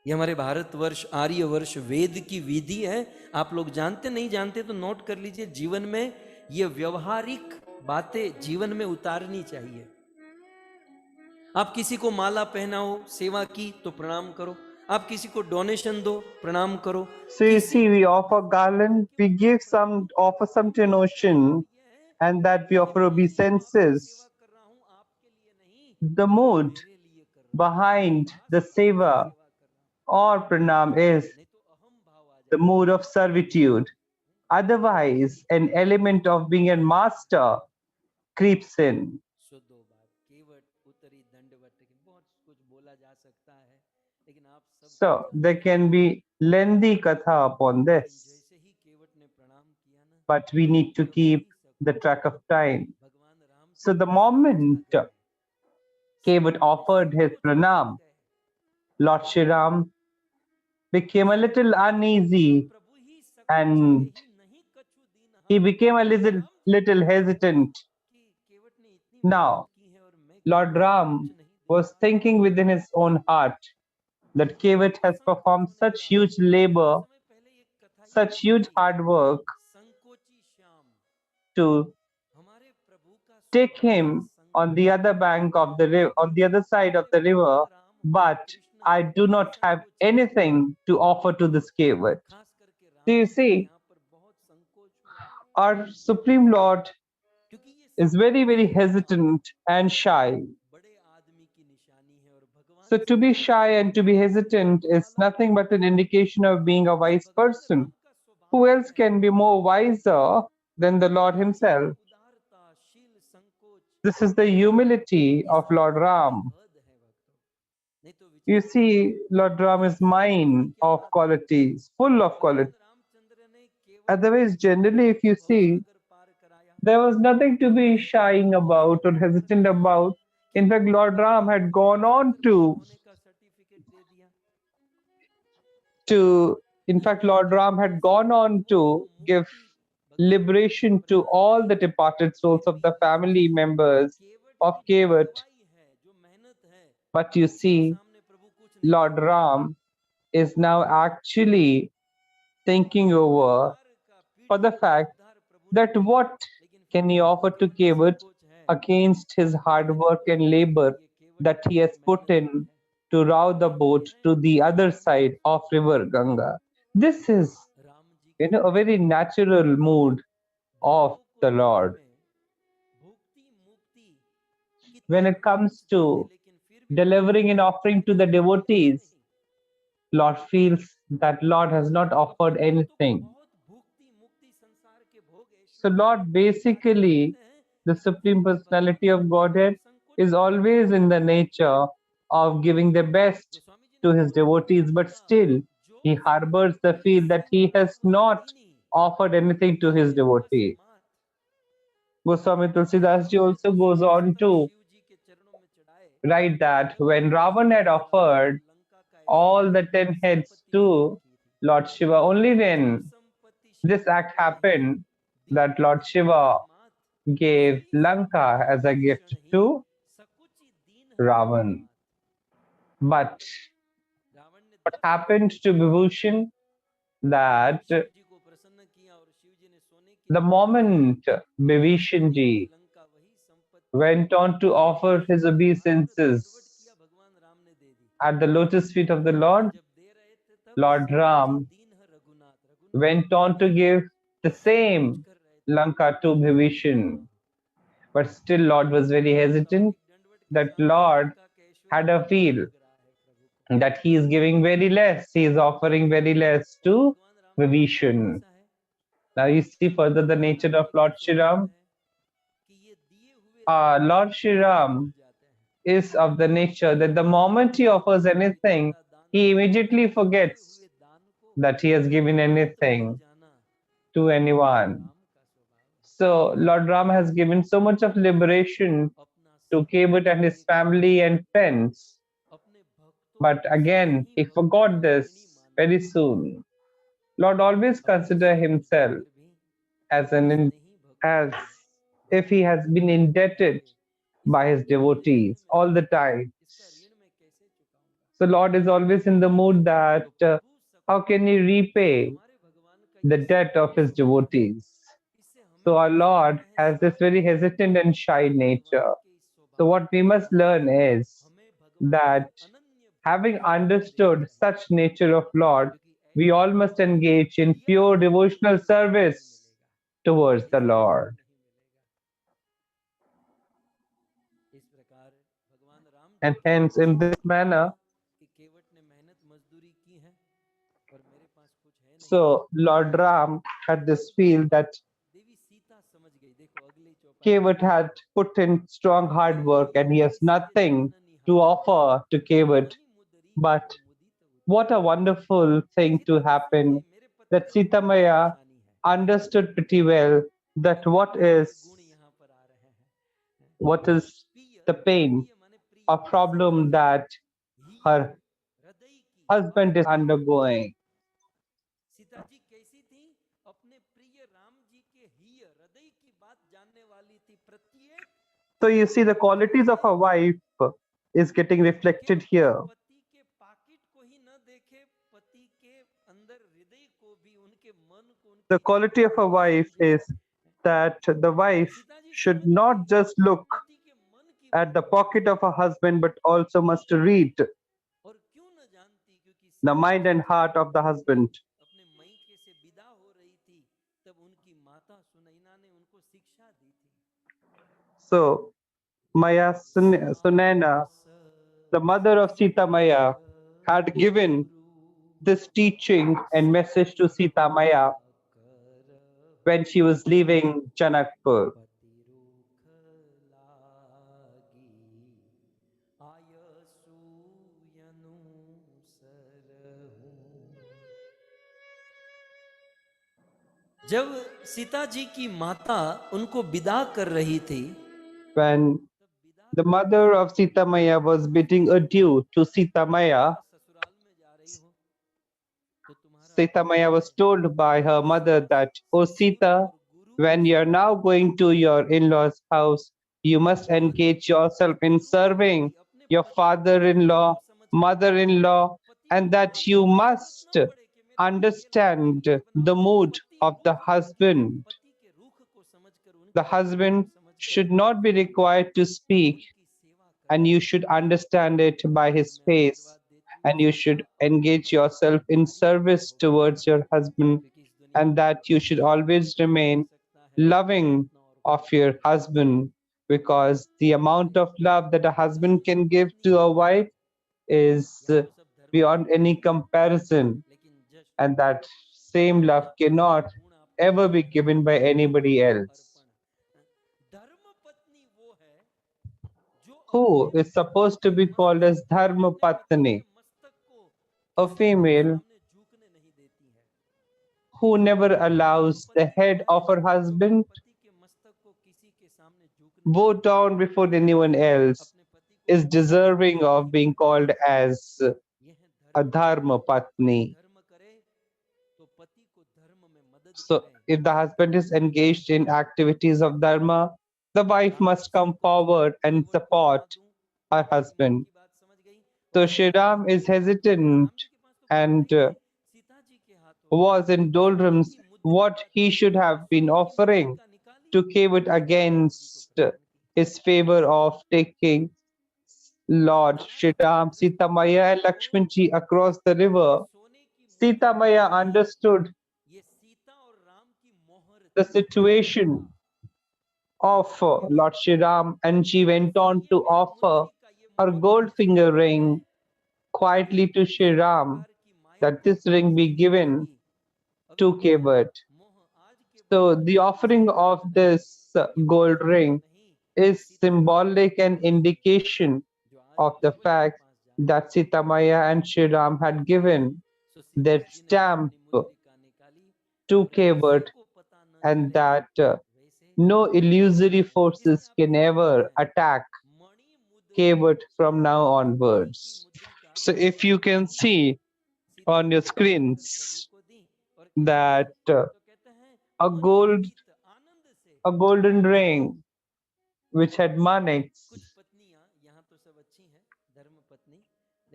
ये हमारे भारतवर्ष आर्य वर्ष वेद की विधि है। आप लोग जानते नहीं जानते तो नोट कर लीजिए, जीवन में ये व्यवहारिक बातें जीवन में उतारनी चाहिए। आप किसी को माला पहनाओ, सेवा की तो प्रणाम करो। आप किसी को डोनेशन दो, प्रणाम करो। So you see, we offer garland, we offer some devotion, and that we offer obeisances. The mood behind the seva or pranam is the mood of servitude. Otherwise, an element of being a master creeps in. So there can be lengthy katha upon this, but we need to keep the track of time. So the moment Kevat offered his pranam, Lord Shriram became a little uneasy and he became a little hesitant. Now, Lord Ram was thinking within his own heart that Kevat has performed such huge labor, such huge hard work to take him on the other bank of the river, on the other side of the river, but I do not have anything to offer to this Kevat. So you see, our Supreme Lord is very, very hesitant and shy. So to be shy and to be hesitant is nothing but an indication of being a wise person. Who else can be more wiser than the Lord himself? This is the humility of Lord Ram. You see, Lord Ram is mine of qualities, full of qualities. Otherwise, generally, if you see, there was nothing to be shying about or hesitant about. In fact, Lord Ram had gone on to Lord Ram had gone on to give liberation to all the departed souls of the family members of Kevat. But you see, Lord Ram is now actually thinking over for the fact that what can he offer to Kevat against his hard work and labor that he has put in to row the boat to the other side of river Ganga. This is, a very natural mood of the Lord. When it comes to delivering an offering to the devotees, Lord feels that Lord has not offered anything. So Lord, basically, the Supreme Personality of Godhead is always in the nature of giving the best to his devotees, but still he harbors the feel that he has not offered anything to his devotee. Goswami Tulsidas ji also goes on to write that when Ravan had offered all the 10 heads to Lord Shiva, only when this act happened that Lord Shiva gave Lanka as a gift to Ravan. But what happened to Vibhushan, that the moment Vibhishan ji went on to offer his obeisances at the lotus feet of the Lord, Lord Ram went on to give the same Lanka to Vibhishan. But still Lord was very hesitant, that Lord had a feel that he is giving very less, he is offering very less to Vibhishan. Now you see further the nature of Lord Shri Ram. Lord Shri Ram is of the nature that the moment he offers anything, he immediately forgets that he has given anything to anyone. So Lord Ram has given so much of liberation to Kevat and his family and friends. But again, he forgot this very soon. Lord always consider himself as if he has been indebted by his devotees all the time. So Lord is always in the mood that how can he repay the debt of his devotees? So our Lord has this very hesitant and shy nature. So what we must learn is that having understood such nature of Lord, we all must engage in pure devotional service towards the Lord. And hence, in this manner, so Lord Ram had this feel that Kevat had put in strong hard work and he has nothing to offer to Kevat. But what a wonderful thing to happen that Sita Maya understood pretty well that what is the pain or problem that her husband is undergoing. So you see the qualities of a wife is getting reflected here. The quality of a wife is that the wife should not just look at the pocket of a husband, but also must read the mind and heart of the husband. So Maya Sunena, the mother of Sita Maya, had given this teaching and message to Sita Maya when she was leaving Janakpur. जब सीता जी की माता उनको विदा कर रही थी, when the mother of Sita Maya was bidding adieu to Sita Maya, Sita Maya was told by her mother that, "Oh Sita, when you are now going to your in-laws' house, you must engage yourself in serving your father-in-law, mother-in-law, and that you must understand the mood of the husband. The husband should not be required to speak, and you should understand it by his face, and you should engage yourself in service towards your husband, and that you should always remain loving of your husband, because the amount of love that a husband can give to a wife is beyond any comparison, and that same love cannot ever be given by anybody else. Who is supposed to be called as Dharma Patni, a female who never allows the head of her husband bow down before anyone else, is deserving of being called as a Dharma Patni. So, if the husband is engaged in activities of Dharma, the wife must come forward and support her husband. So, Shri Ram is hesitant and was in doldrums what he should have been offering to Kevat against his favor of taking Lord Shri Ram, Sita Maya and Lakshmanji across the river. Sita Maya understood the situation of Lord Shri Ram, and she went on to offer her gold finger ring quietly to Shri Ram, that this ring be given to Kevat. So the offering of this gold ring is symbolic and indication of the fact that Sita Maya and Shri Ram had given their stamp to Kevat, and that no illusory forces can ever attack Kevat from now onwards. So if you can see on your screens that a golden ring which had manics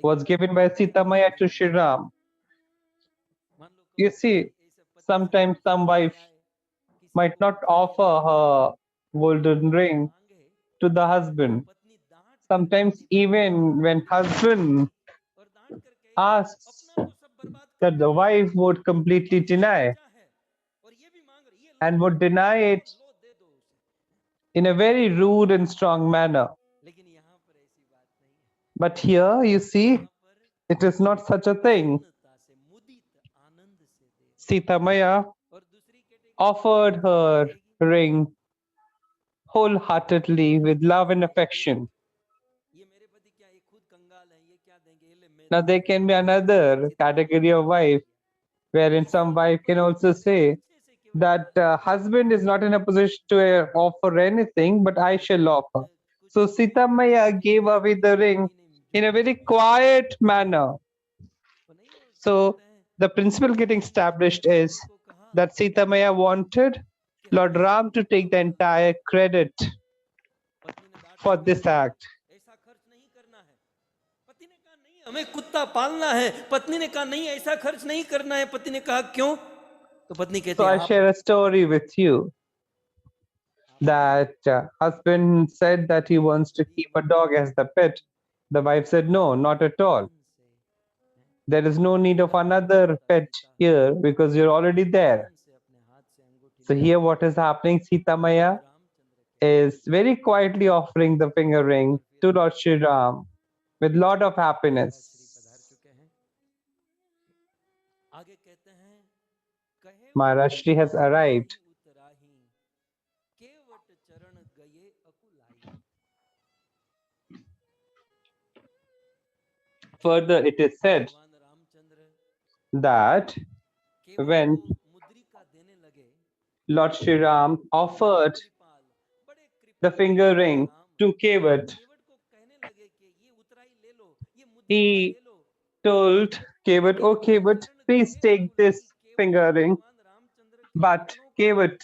was given by Sita Maya to Shri Ram. You see, sometimes some wife might not offer her golden ring to the husband. Sometimes even when husband asks, that the wife would completely deny, and would deny it in a very rude and strong manner. But here you see, it is not such a thing. Sita Maya offered her ring wholeheartedly with love and affection. Now there can be another category of wife, wherein some wife can also say that husband is not in a position to offer anything, but I shall offer. So Sita Maya gave away the ring in a very quiet manner. So the principle getting established is that Sita Maya wanted Lord Ram to take the entire credit for this act. हमें कुत्ता पालना है, पत्नी ने कहा नहीं ऐसा खर्च नहीं करना है। पति ने कहा क्यों? तो पत्नी कहती So I share a story with you that husband said that he wants to keep a dog as the pet. The wife said no, not at all. There is no need of another pet here because you're already there. So here what is happening, Sita Maya is very quietly offering the finger ring to Lord Shri Ram with lot of happiness. Maharashri has arrived. Further, it is said that when Lord Shri Ram offered the finger ring to Kevat, he told Kevat, "Oh Kevat, please take this finger ring." But Kevat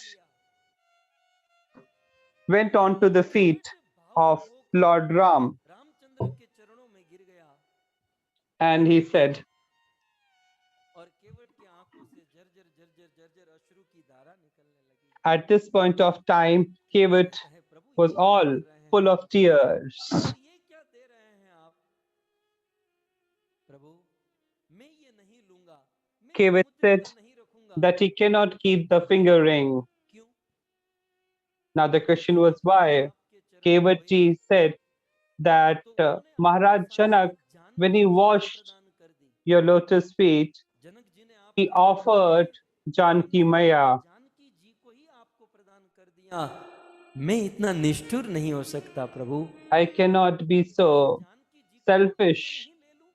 went on to the feet of Lord Ram And he said, और केवट की आंखों से झरझर झरझर झरझर अश्रु की धारा निकलने लगी। at this point of time, Kevat कहता है प्रभु was ये क्या all कर रहे हैं full of tears. और ये क्या दे रहे हैं आप? प्रभु मैं ये नहीं लूंगा, मैं ये Kevat said मुद्रिका नहीं रखूंगा। that he cannot keep the finger ring. क्यों? Now the question was why. Kevat ji said that तो उन्होंने अपनी Maharaj सारी Janak, when he जानकी जी को washed प्रदान कर दी। your lotus feet, Janak ji ने he आपकी offered Janki Maya. जानकी जी को ही आपको प्रदान कर दिया। मैं इतना निष्ठुर नहीं हो सकता प्रभु। I cannot be so Janaki जी को selfish मैं नहीं ले लूं।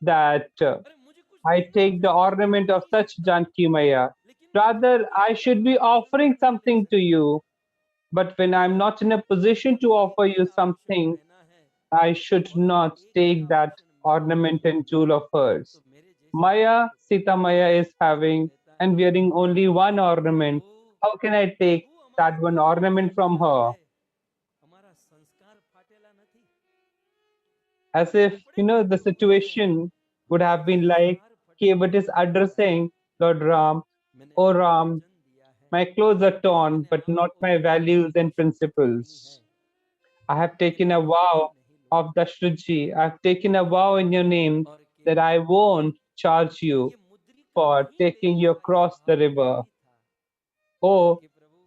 that अरे मुझे कुछ I देना take the चाहिए, ornament मैं of नहीं such सकता। Janki Maya. लेकिन मैं Rather, जानकी I जी के should be हाथ से offering नहीं ले something to सकता। you. But when I'm not in a position to मुझे offer you एक आभूषण something, पहना है I should और वो not एक ही take that आभूषण मेरे ornament and jewel of hers. तो मेरे जैसे Maya, भक्त Sita Maya is having कहता and है wearing only one ornament. Prabhu How can I take Prabhu that हमारा one कर्म ornament from फाटेला her? है, हमारा संस्कार फाटेला नहीं। As if, कपड़े the फाटे हुए हैं, situation would हमारे have been like संस्कार फटा Kevat is हुआ है। addressing Lord Ram, मैंने "O आपको Ram, वचन दिया है, my clothes are torn, मैंने but not आपको my दिया है values and कि शपथ ली है principles. I have कि taken मैं a कुछ vow नहीं of लूंगा। Dashraji. I have taken a vow in your name और that Kewat I ji won't charge you ये मुद्रिका for नहीं taking लेने you का ये across the भाव river. यही था Oh, कि प्रभु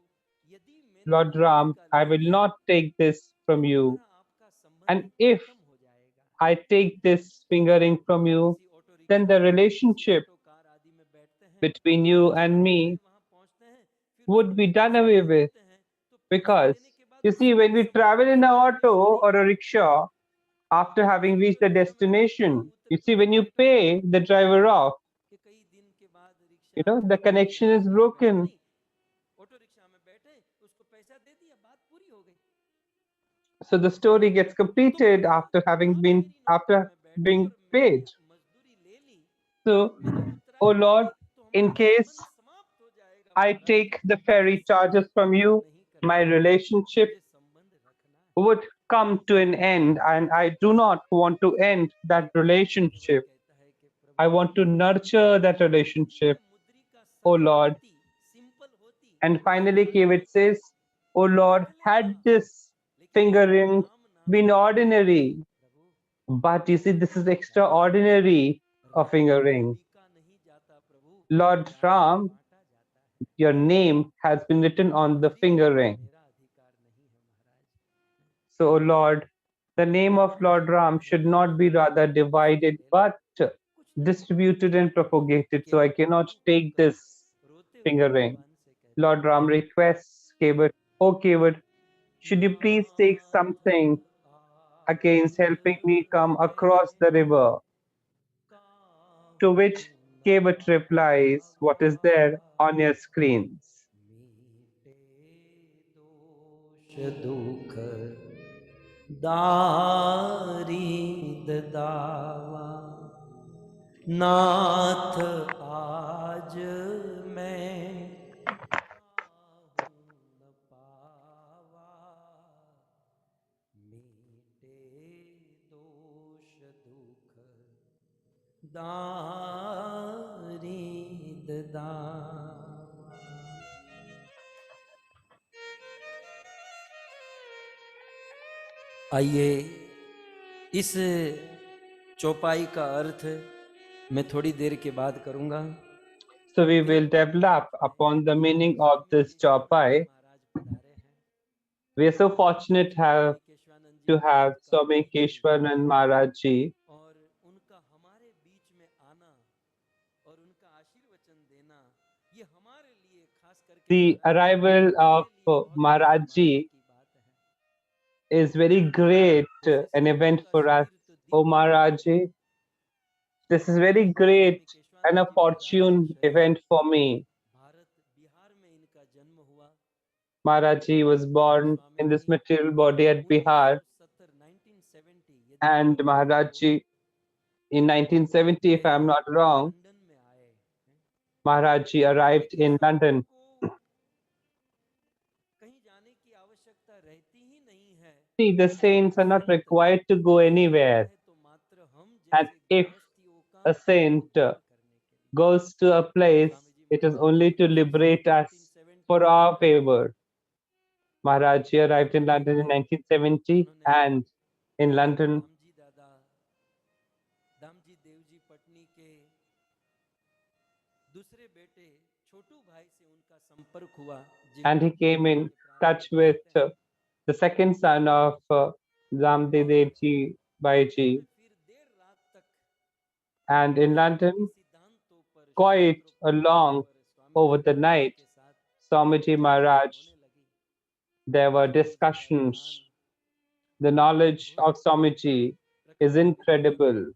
यदि मैंने Lord Ram, मुद्रिका I ले will Lee not take this तो from you. हमारा आपका संबंध And if खत्म हो जाएगा। I take this fingering from you, किसी ऑटो then रिक्शा the में या किसी relationship ऑटो कार आदि में बैठते हैं, between you जहां and जाना है me वहां पहुंचते हैं, फिर would उसको be जब done पैसा away दे with. देते हैं तो पैसा Because, देने के बाद you उससे see, when कोई we संबंध travel in फिर an auto हमेशा नहीं or a रहता। rickshaw, after having जब reached ऑटो the रिक्शा में बैठते हैं destination, you उतरते see, when you उतरते कभी pay the driver off, कि कई दिन के बाद रिक्शा the connection आया is गया वैसा broken. नहीं। ऑटो रिक्शा में बैठे उसको पैसा दे दिया, बात पूरी हो गई। So the story gets तो completed प्रभु after having आप been मेरी नौका after में बैठे being और मैंने paid. मजदूरी ले ली, So, मैंने oh उतराई कर Lord, दी तो in हमारा case संबंध समाप्त हो जाएगा I महाराज। take the मुझे ferry charges संबंध from खत्म you, नहीं my करना है, relationship मुझे संबंध रखना है। would come to an end, and I do not want to end that Kewat relationship. कहता है कि I Prabhu want to nurture that यदि ये relationship, मुद्रिका oh सरल Lord. होती, सिंपल होती And तो finally, Kevat says, "Oh तो Lord, रख लेता, had this लेकिन इसमें fingering राम नाम been जोड़ना है ordinary, Prabhu. but you see, this is जाने extraordinary a हृदय में fingering. बिका नहीं जाता प्रभु, Lord प्यार में Ram, बांटा जाता है। your name has been written on the मुद्रिका finger में ring. मेरा अधिकार नहीं है महाराज। So, O Lord, the name of Lord Ram should not be rather divided but कुछ नहीं बोला। distributed and propagated. So I Kewat cannot row take कर this रोते हुए finger ring. भगवान से कहता Lord है, Ram requests Kevat, "Oh Kevat, should you please take Nath something against आज helping me come across मैं the river?" To काहूँ which न Kevat replies, "What is Pawa, there on your screens?" मीटे दोष दुख दारिद दावा, नाथ आज मैं काहूँ न पावा, मीटे दोष दुख दारिद दावा। आइए इस चौपाई का अर्थ मैं थोड़ी देर के बाद करूंगा। So we will develop upon the meaning of this Chopai. महाराज पधारे हैं We are so fortunate Keshavananda ji to have महाराज का Swami Keshwanan Maharaj Ji. और उनका हमारे बीच में आना और उनका आशीर्वचन देना ये हमारे लिए खास करके The महाराज arrival of मेरे लिए बहुत बड़ी Maharaj सम्मानना Ji की बात है। is very great, वैसे an event उनका for us. शरीर तो Oh दिव्य है, Maharaj Ji, this is very great Swami and a Keshavananda जी महाराज का fortune शरीर event for me. Bharat Bihar में इनका जन्म हुआ। Maharaj Ji was born Swami in this ji material body at Bihar, 1970 यदि मैं and गलत नहीं Maharaj हूँ Ji in 1970, if I am not wrong, London में आए। Maharaj Ji arrived लेकिन in संतों London. को कहीं जाने की आवश्यकता रहती ही नहीं है। See, the saints are not Sant required to go कहीं जाता anywhere. है तो मात्र हम And जैसे if a saint goes to a place, it is only to liberate us for our favor. Maharaj ji arrived in London in 1970, and in London, Damji Devji Patni के दूसरे बेटे छोटू भाई से उनका संपर्क हुआ, and he came in touch with the second son of Ramdev Devji Bhaiji. फिर देर रात तक And in London, सिद्धांतों पर quite along over the night, Swamiji Maharaj, there were discussions. The knowledge of Swamiji is incredible,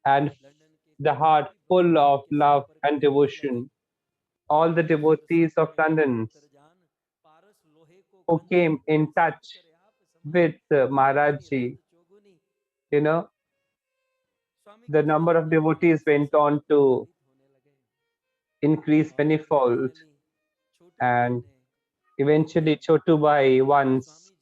and the heart full of love and devotion. All the devotees of London who came in touch with Maharaj Ji, you know, the number of devotees went on to increase manifold, and eventually Chotu Bhai once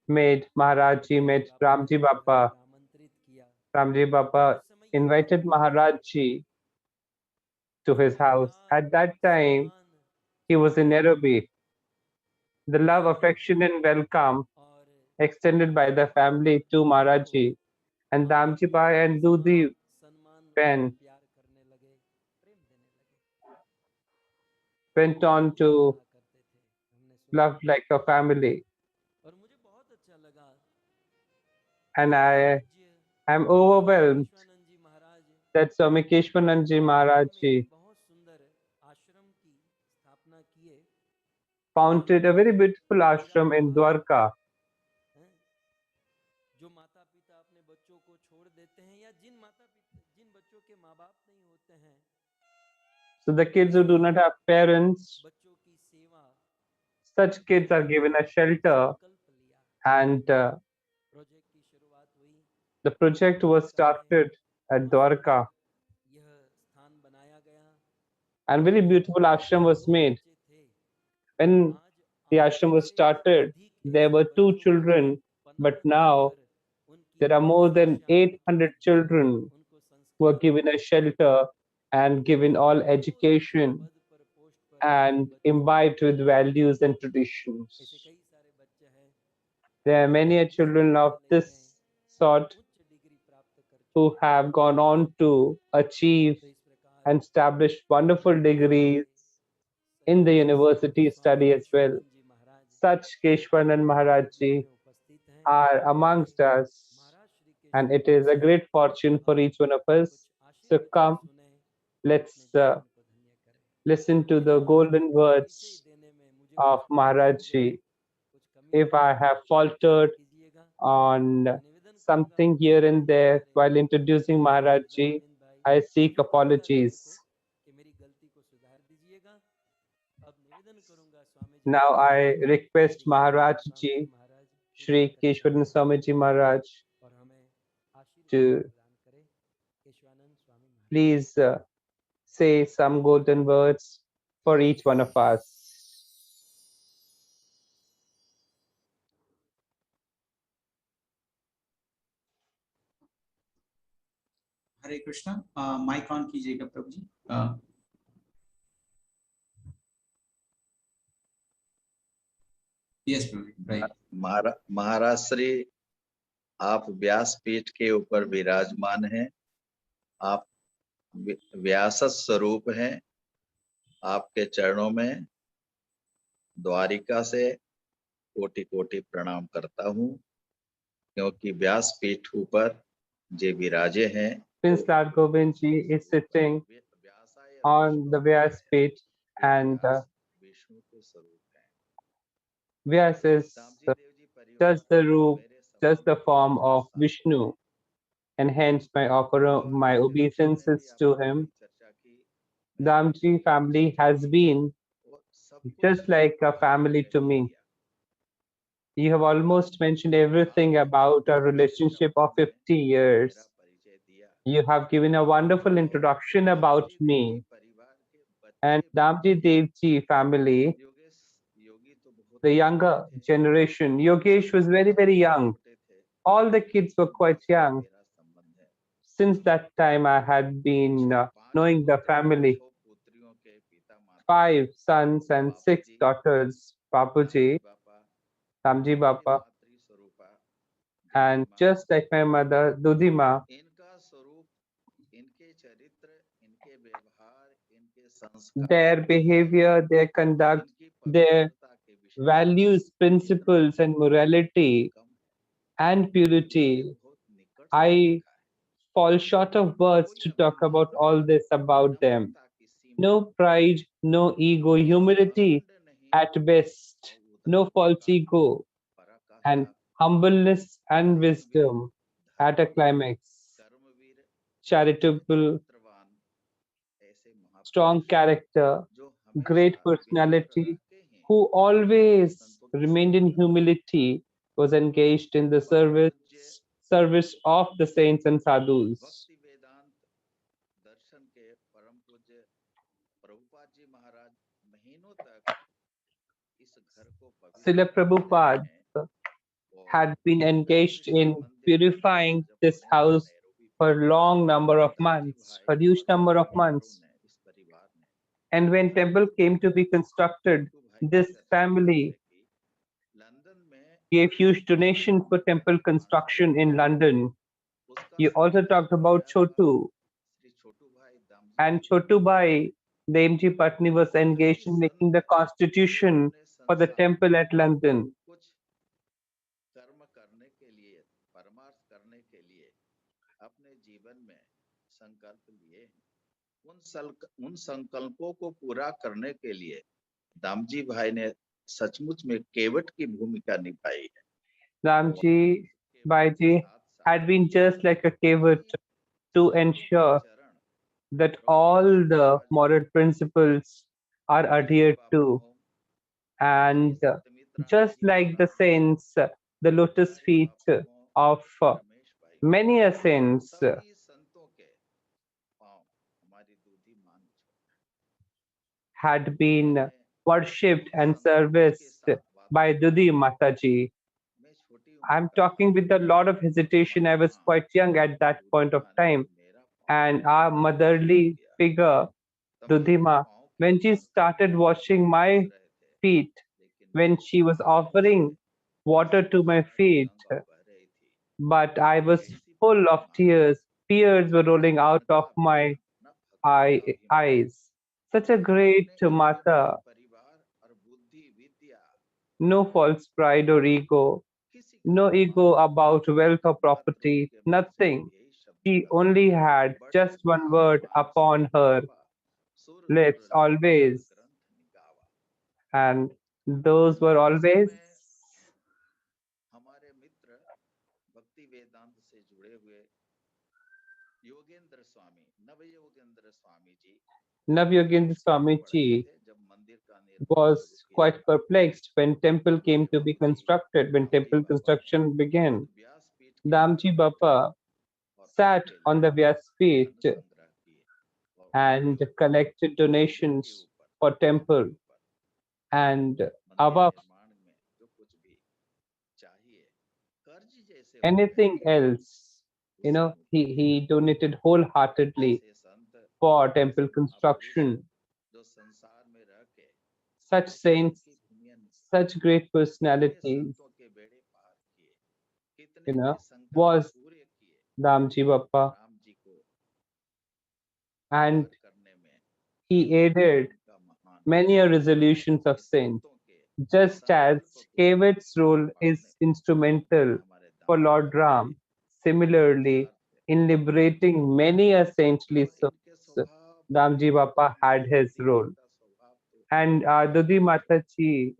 made Maharaj Ji met Ramji Bappa. Ramji Bappa invited Maharaj Ji to his house. At that time, he was in Nairobi. The love, affection, and welcome extended by the family to Maharaj Ji, and Damji Bhai and Dudi Ben went on to love like a family. And I am overwhelmed that Swami Keshwananji Maharaj Ji founded a very beautiful ashram in Dwarka. जो माता पिता अपने बच्चों को छोड़ देते हैं या जिन बच्चों के माँ बाप नहीं होते हैं, so the kids who do not have parents, बच्चों की सेवा, such kids are given a shelter, and project की शुरुआत हुई, the project was started at Dwarka, यह स्थान बनाया गया, and very beautiful ashram was made. When the ashram was started, there were 2 children, but now there are more than 800 children who are given a shelter and given all education and imbibed with values and traditions. There are many children of this sort who have gone on to achieve and establish wonderful degrees in the university study as well. Such Keshwanan Maharaj Ji are amongst us, and it is a great fortune for each one of us. So come, let's listen to the golden words of Maharaj Ji. If I have faltered on something here and there while introducing Maharaj Ji, I seek apologies. Now I request Maharaj Ji, Shri Keshwaran Swamiji Maharaj, to please say some golden words for each one of us. Hare Krishna, mic on कीजिएगा प्रभु जी. Yes प्रभु, right. महाराज श्री, आप व्यासपीठ के ऊपर विराजमान हैं. आप व्यास स्वरूप हैं. आपके चरणों में द्वारिका से कोटि कोटि प्रणाम करता हूँ, क्योंकि व्यासपीठ ऊपर जे विराजे हैं. Since Lord Govind Ji is sitting on the Vyas pit, and Vyas is just the form of Vishnu, and hence my offer my obeisances to him. Damji family has been just like a family to me. You have almost mentioned everything about our relationship of 50 years. You have given a wonderful introduction about me. And Damji Devji family, the younger generation. Yogesh was very, very young. All the kids were quite young. Since that time, I had been knowing the family. 5 sons and 6 daughters, Bapuji, Ramji Bapa, and just like my mother, Dudima, their behavior, their conduct, their values, principles, and morality and purity. I fall short of words to talk about all this about them. No pride, no ego, humility at best, no false ego, and humbleness and wisdom at a climax. Charitable, strong character, great personality, who always remained in humility, was engaged in the service of the saints and sadhus. Srila Prabhupada had been engaged in purifying this house for a long number of months, for huge number of months. And when temple came to be constructed, this family gave huge donation for temple construction in London. You also talked about Chotu, and Chotu Bai, the MG Patni, was engaged in making the constitution for the temple at London. उन संकल्पों को पूरा करने के लिए दामजी भाई ने सचमुच में केवट की भूमिका निभाई है. Ramji Baiji had been just like a kevat to ensure that all the moral principles are adhered to, and just like the saints, the lotus feet of many a saints had been worshipped and serviced by Dudi Mataji. I'm talking with a lot of hesitation. I was quite young at that point of time, and our motherly figure, Dudhima, when she started washing my feet, when she was offering water to my feet, but I was full of tears. Tears were rolling out of my eyes. Such a great Mata, no false pride or ego, no ego about wealth or property, nothing. She only had just one word upon her lips always, and those were always हमारे मित्र भक्ति वेदांत से जुड़े हुए योगेंद्र स्वामी नवयोगेंद्र Swami ji Navyogendra Swami Ji was quite perplexed when temple came to be constructed, when temple construction began. Damji Bappa sat on the Vyaspeeth and collected donations for temple, and above anything else, he donated wholeheartedly for temple construction. Such saints, such great personalities, was Damji Bappa, and he aided many a resolutions of saints, just as Kevat's role is instrumental for Lord Ram. Similarly, in liberating many a saintly souls, Damji Bappa had his role. And Dudi Mataji,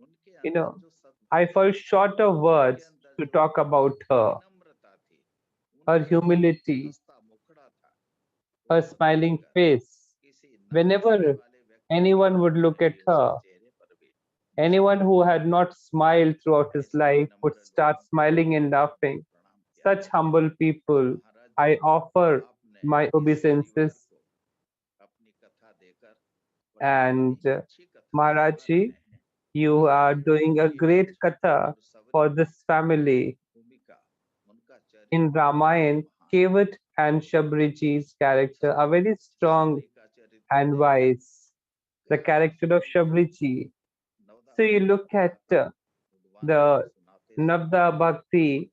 I fall short of words to talk about her. Her humility, her smiling face. Whenever anyone would look at her, anyone who had not smiled throughout his life would start smiling and laughing. Such humble people, I offer my obeisances. And Maharaj Ji, You are doing a great katha for this family. In Ramayan, Kevat and Shabriji's character are very strong and wise. The character of Shabriji. So you look at the Navda Bhakti,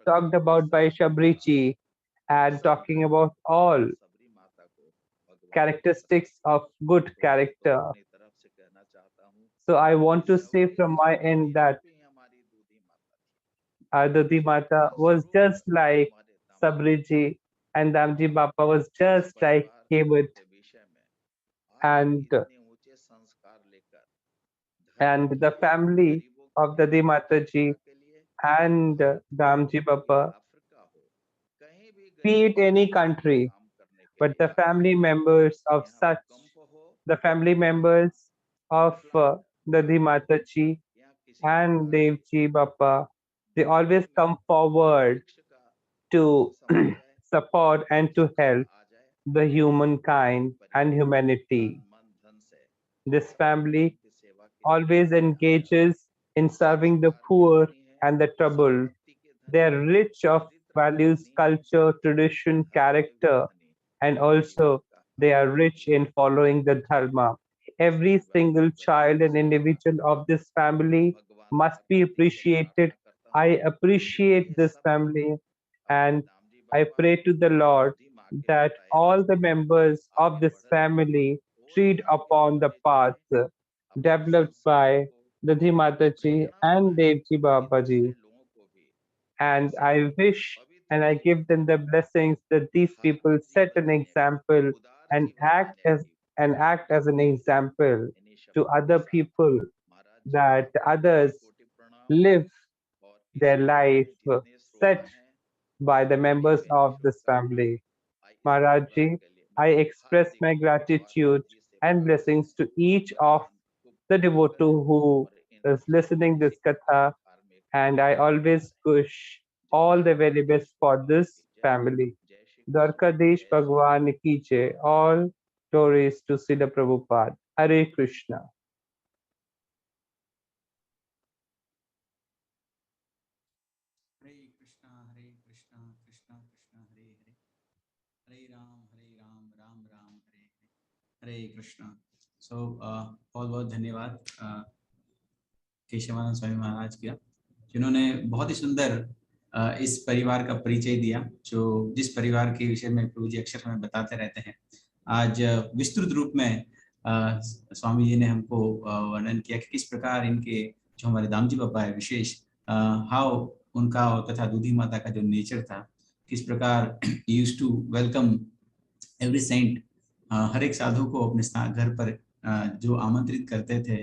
talked about by Shabriji and talking about all characteristics of good character. So I want to say from my end that Aditi Mata was just like Sabriji and Damji Bappa was just like Kevat and the family of Dadi Mataji and Damji Bappa, be it any country, but the family members of the family members of Dadi Mataji and Devji Bappa, they always come forward to support and to help the humankind and humanity. This family always engages in serving the poor and the troubled. They are rich of values, culture, tradition, character, and also they are rich in following the dharma. Every single child and individual of this family must be appreciated. I appreciate this family and I pray to the Lord that all the members of this family tread upon the path developed by Dadhi Mataji and Devji Babaji. And I wish and I give them the blessings that these people set an example and act as an example to other people, that others live their life set by the members of this family. Maharajji, I express my gratitude and blessings to each of the devotee who is listening this katha, and I always wish all the very best for this family. Dwarkadish Bhagwan ki jai. All glories to Srila Prabhupada. Hare Krishna. Hare Krishna, Hare Krishna, Krishna Krishna, Hare Hare, Hare Ram, Ram Ram, Hare Hare, Hare Krishna. So, बहुत बहुत धन्यवाद केशवानंद स्वामी महाराज का, जिन्होंने बहुत ही सुंदर इस परिवार का परिचय दिया, जो जिस परिवार के विषय में प्रभु जी अक्सर हमें बताते रहते हैं। आज विस्तृत रूप में स्वामी जी ने हमको वर्णन किया कि किस प्रकार इनके जो हमारे दामजी बाबा है विशेष हाउ उनका तथा दूधी माता का जो नेचर था, किस प्रकार used to welcome every saint, हर एक साधु को अपने घर पर जो आमंत्रित करते थे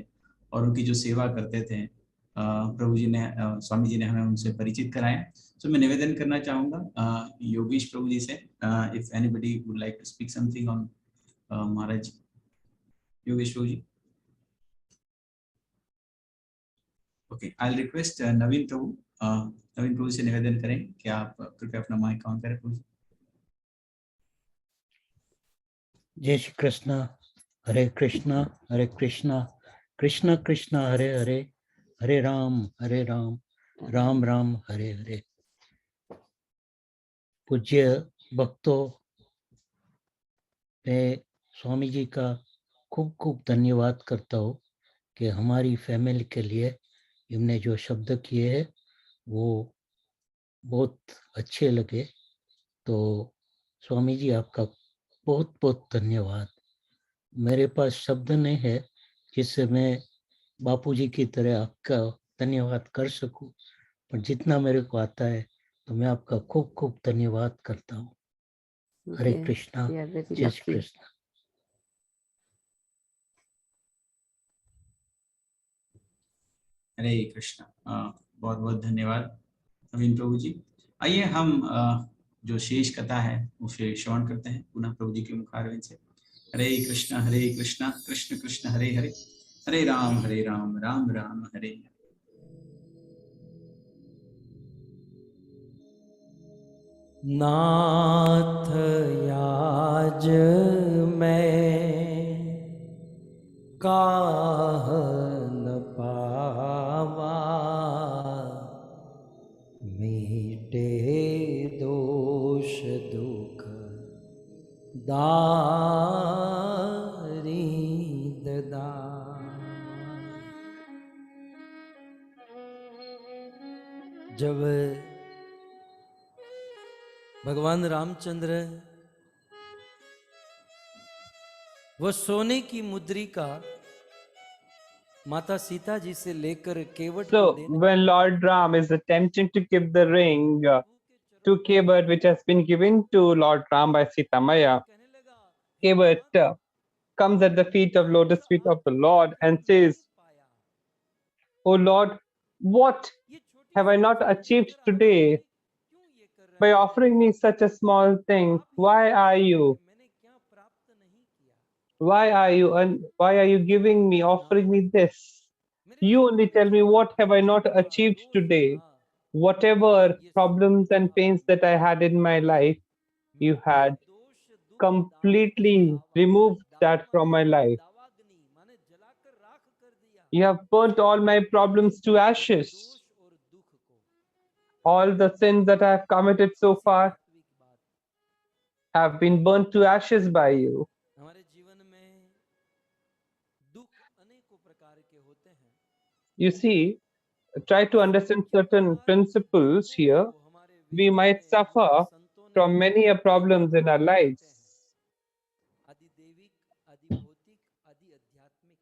और उनकी जो सेवा करते थे, प्रभु जी ने स्वामी जी ने हमें उनसे परिचित कराया। तो मैं निवेदन करना चाहूँगा योगेश प्रभु जी से, if anybody would like to speak something on Maharaj. Yogesh Prabhu ji. Okay, I will request Naveen Prabhu, Naveen Prabhu से निवेदन करें कि आप कृपया अपना माइक ऑन करें प्रभु। जय श्री कृष्ण। हरे कृष्णा कृष्ण कृष्ण हरे हरे, हरे राम राम राम हरे हरे। पूज्य भक्तों, मैं स्वामी जी का खूब खूब धन्यवाद करता हूँ कि हमारी फैमिली के लिए इनने जो शब्द किए हैं वो बहुत अच्छे लगे। तो स्वामी जी आपका बहुत बहुत धन्यवाद। मेरे पास शब्द नहीं है जिससे मैं बापूजी की तरह आपका धन्यवाद कर सकूं, पर जितना मेरे को आता है तो मैं आपका खूब खूब धन्यवाद करता हूँ। हरे कृष्णा, जय श्री कृष्ण। हरे कृष्णा, बहुत बहुत धन्यवाद नवीन प्रभु जी। आइए हम जो शेष कथा है उसे श्रवण करते हैं पुनः प्रभु जी के मुखारविंद से। हरे कृष्णा कृष्ण कृष्ण हरे हरे, हरे राम राम राम हरे हरे। नाथ याज मैं काह न जब भगवान रामचंद्र वो सोने की मुद्रिका माता सीता जी से लेकर केवट को So देने, when Lord Ram is attempting to give the ring to Kevat, which has been given to Lord Ram by Sita Maya, कहने लगा, Kevat comes at the feet of lotus feet of the Lord and says, पाया "O Lord, what ये छोटी have I not achieved today क्यों ये कर रहे by हैं? offering me such a small thing? Why are you? मैंने क्या प्राप्त नहीं किया? Why are you giving me, offering me this? You only tell me what have I not achieved today? Whatever problems and pains that I had in my life, you had दोष दुख completely removed that from my life. दावाग्नि माने जलाकर राख कर दिया You have burnt all my problems to ashes. दोष और दुख को। All the sins that I have committed so far वास्तविक बात have been burnt to ashes by you. हमारे जीवन में दुख अनेकों प्रकार के होते हैं। You see, try to understand certain principles here. We might suffer from many problems in our lives. आदि दैविक, आदि भौतिक, आदि आध्यात्मिक।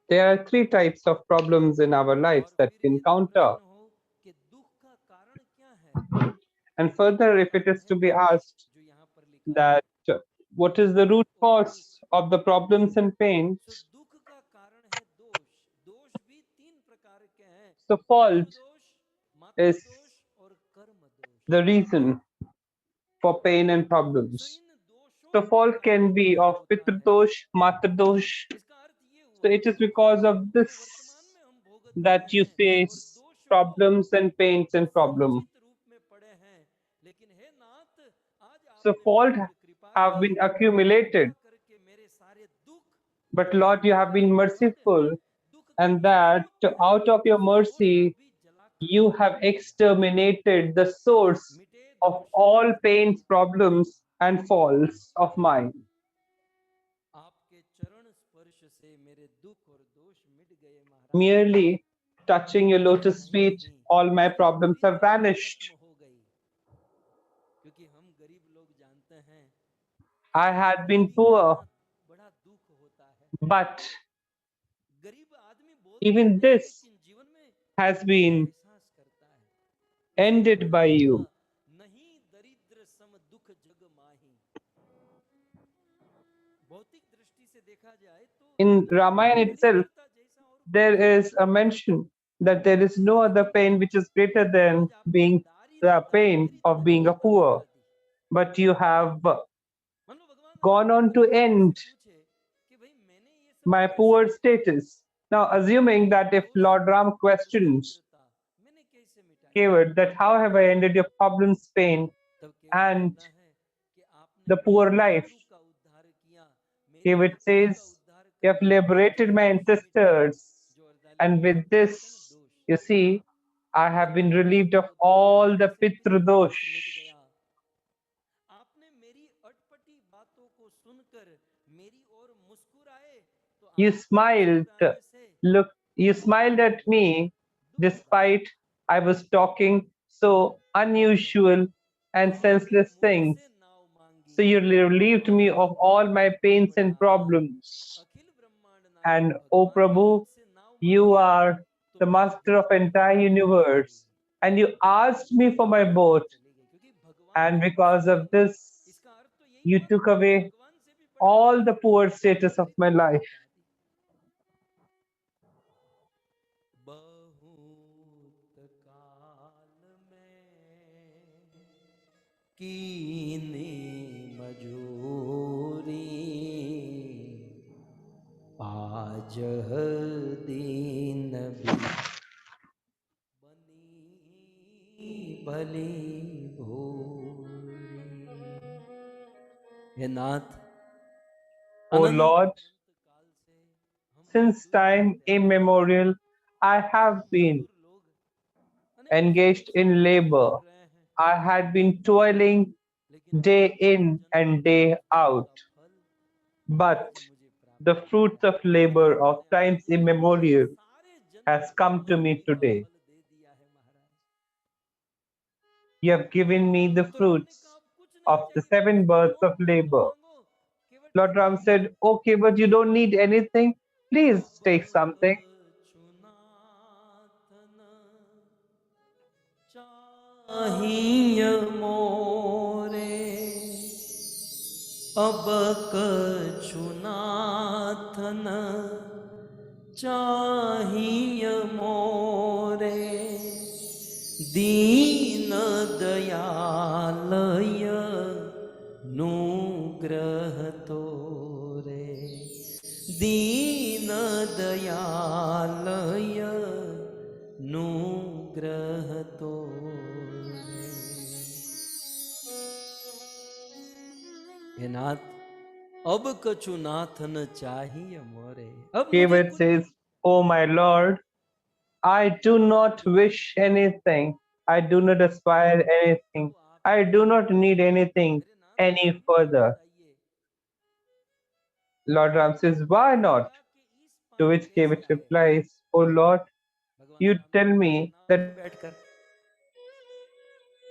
There are three types of problems in our lives और that फिर we यदि encounter. प्रश्न हो कि दुख का कारण क्या है, And further, if it is to be asked जो यहाँ पर लिखा है, that what is the root cause of the problems and pains, तो दुख का कारण है दोष। दोष भी तीन प्रकार के हैं, so fault दोष, मात्र is दोष और कर्म दोष। the reason for pain and problems. इन दोषों So के fault can कारण be क्या of होता है? Pitradosh, Matradosh. इसका अर्थ ये So हुआ it is because of जो this वर्तमान में हम भोगत रहे that you हैं और face दोष problems को and pains and problems. समुचित रूप में पड़े हैं, लेकिन हे नाथ आज So आपने fault मुझ पर कृपा have की, been accumulated, कृपा करके मेरे सारे दुख but Lord, you have been merciful, दुख के and that स्रोत हैं, out of your उस दोष को mercy, भी जलाकर you have exterminated the source मिटे of दोष all pains, problems, and faults of mine. आपके चरण स्पर्श से मेरे दुख और दोष मिट गए महाराज। Merely touching your lotus feet, all my problems have vanished. खत्म हो गई, क्योंकि हम गरीब लोग जानते हैं I had been गरीबी poor, कितना बड़ा दुख होता है। but गरीब आदमी बोलते even हैं, this लेकिन जीवन में has been एहसास करता है। ended by you. नहीं दरिद्र सम दुख जग माही। भौतिक दृष्टि से देखा जाए तो In Ramayan itself, दरिद्रता जैसा और there is a mention that there is no other pain which is greater than being the pain of being a poor. But you have gone on to end my poor status. Now, assuming that if Lord Ram questions Kevat that how have I ended your problems, pain, and the poor life, Kevat says, you have liberated my ancestors, and with this, you see, I have been relieved of all the Pitradosh. आपने मेरी अटपटी बातों को सुनकर मेरी ओर मुस्कुराए तो You आपके smiled, मुस्कुराने से look, you smiled at me despite I was talking so unusual and senseless things. मुझसे नाव मांगी So you relieved me of all my pains and problems. अखिल ब्रह्मांड And नायक O भगवान ने Prabhu, मुझसे नाव you मांगी are तो the मेरी master of boat entire universe. And you asked me for my boat. चली गई, क्योंकि भगवान And ने because मुझसे of this, इसका अर्थ तो यही you हुआ ना took कि मैं away भगवान से भी बड़ा all the poor status of my life. बहुत काल में कीनी मजूरी आज दीन भी बनी भली भोरी। हे नाथ, O अनंत Lord, काल से हम since मजदूर time बन रहे हैं। immemorial, I have been मजदूर लोग अनेक engaged in समस्याओं से labor. जूझ रहे हैं, I had been toiling लेकिन day अनेकों in and जन्मों day के फल out. का फल But आज मुझे प्राप्त the fruits of labor of times भगवान ने immemorial सारे has जन्मों के come to me फल का today. फल दे दिया है महाराज। You have given me the तो राम ने fruits कहा, "अब कुछ नहीं of the चाहिए, 7 births और of कुछ मत labor." मांगो, केवल Lord Ram said, okay, but you don't need anything. Please take something. चाहिए मोरे, अब कछु नाथन चाहिए मोरे, दीन दयालय नुग्रह तोरे, दीन दयालय नुग्रह तोरे। हे नाथ, अब कछु नाथ न चाहिए मोरे, अब मुझे David कुछ says, oh my Lord, I do not wish anything. I do not aspire anything. I do not need anything मेरे नाथ any आप ही further. बताइए, Lord Ram says, why not? Ganga के इस To पार which कैसे David आए? replies, oh Lord, भगवान you Ram tell ने me now that में बैठकर,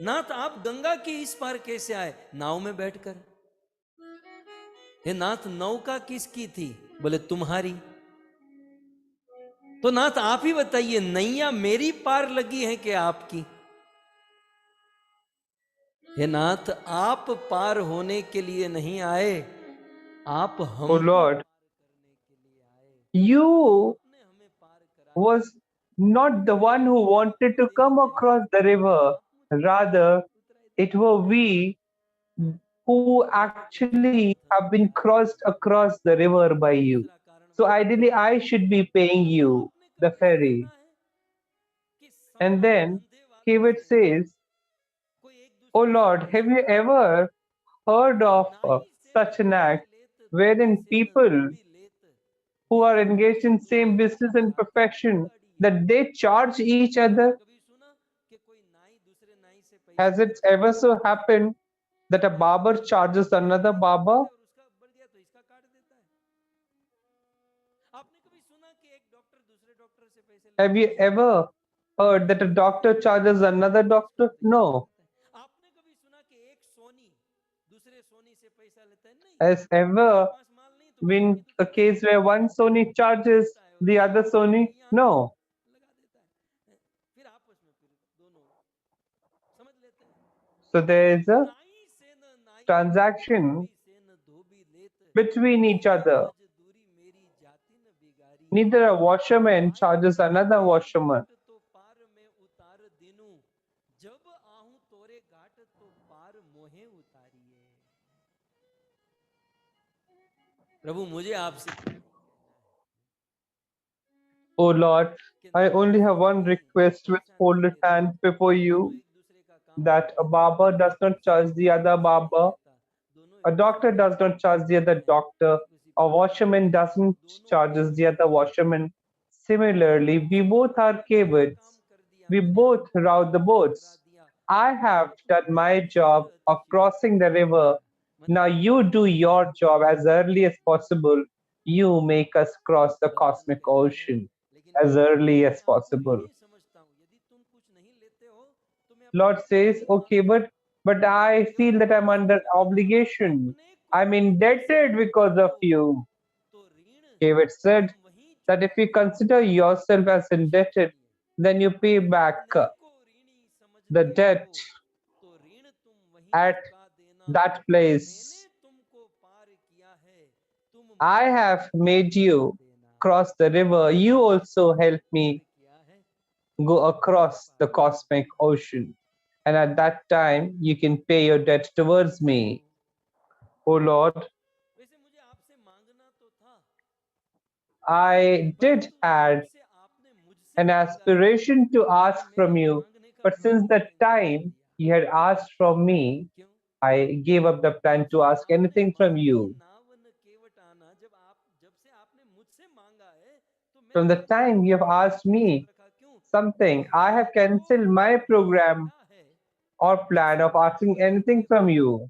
नाथ आप गंगा के इस पार कैसे आए? नाव में बैठकर। हे नाथ, नौका किसकी थी? बोले तुम्हारी। तो नाथ आप ही बताइए, नैया मेरी पार लगी है कि आपकी? हे नाथ, आप पार होने के लिए नहीं आए, आप oh हमको Lord, पार करने के लिए आए। you आपने हमें पार कराया। was not the one who wanted to come across the river. Rather, it were we who actually have been crossed across the river by you. So ideally, I should be paying you the ferry. And then David says, oh Lord, have you ever heard of such an act wherein people who are engaged in same business and profession that they charge each other? Has it ever so happened that a barber charges another barber? Have you ever heard that a doctor charges another doctor? No. Has ever been a case where one Sony charges the other Sony? No. So there is a transaction between each other. Neither a washerman charges another washerman. प्रभु मुझे आपसे, Oh Lord, I only have one request with folded hands before you, that a barber does not charge the other barber, a doctor does not charge the other doctor, a washerman doesn't charges the other washerman. Similarly, we both are cabots. We both row the boats. I have done my job of crossing the river. Now you do your job as early as possible. You make us cross the cosmic ocean as early as possible. Lord says, okay, but I feel that I'm under obligation. I'm indebted because of you. David said that if you consider yourself as indebted, then you pay back the debt at that place. I have made you cross the river. You also help me go across the cosmic ocean. And at that time, you can pay your debt towards me. Oh Lord, I did had an aspiration to ask from you, but since the time you had asked from me, I gave up the plan to ask anything from you. From the time you have asked me something, I have cancelled my program or plan of asking anything from you.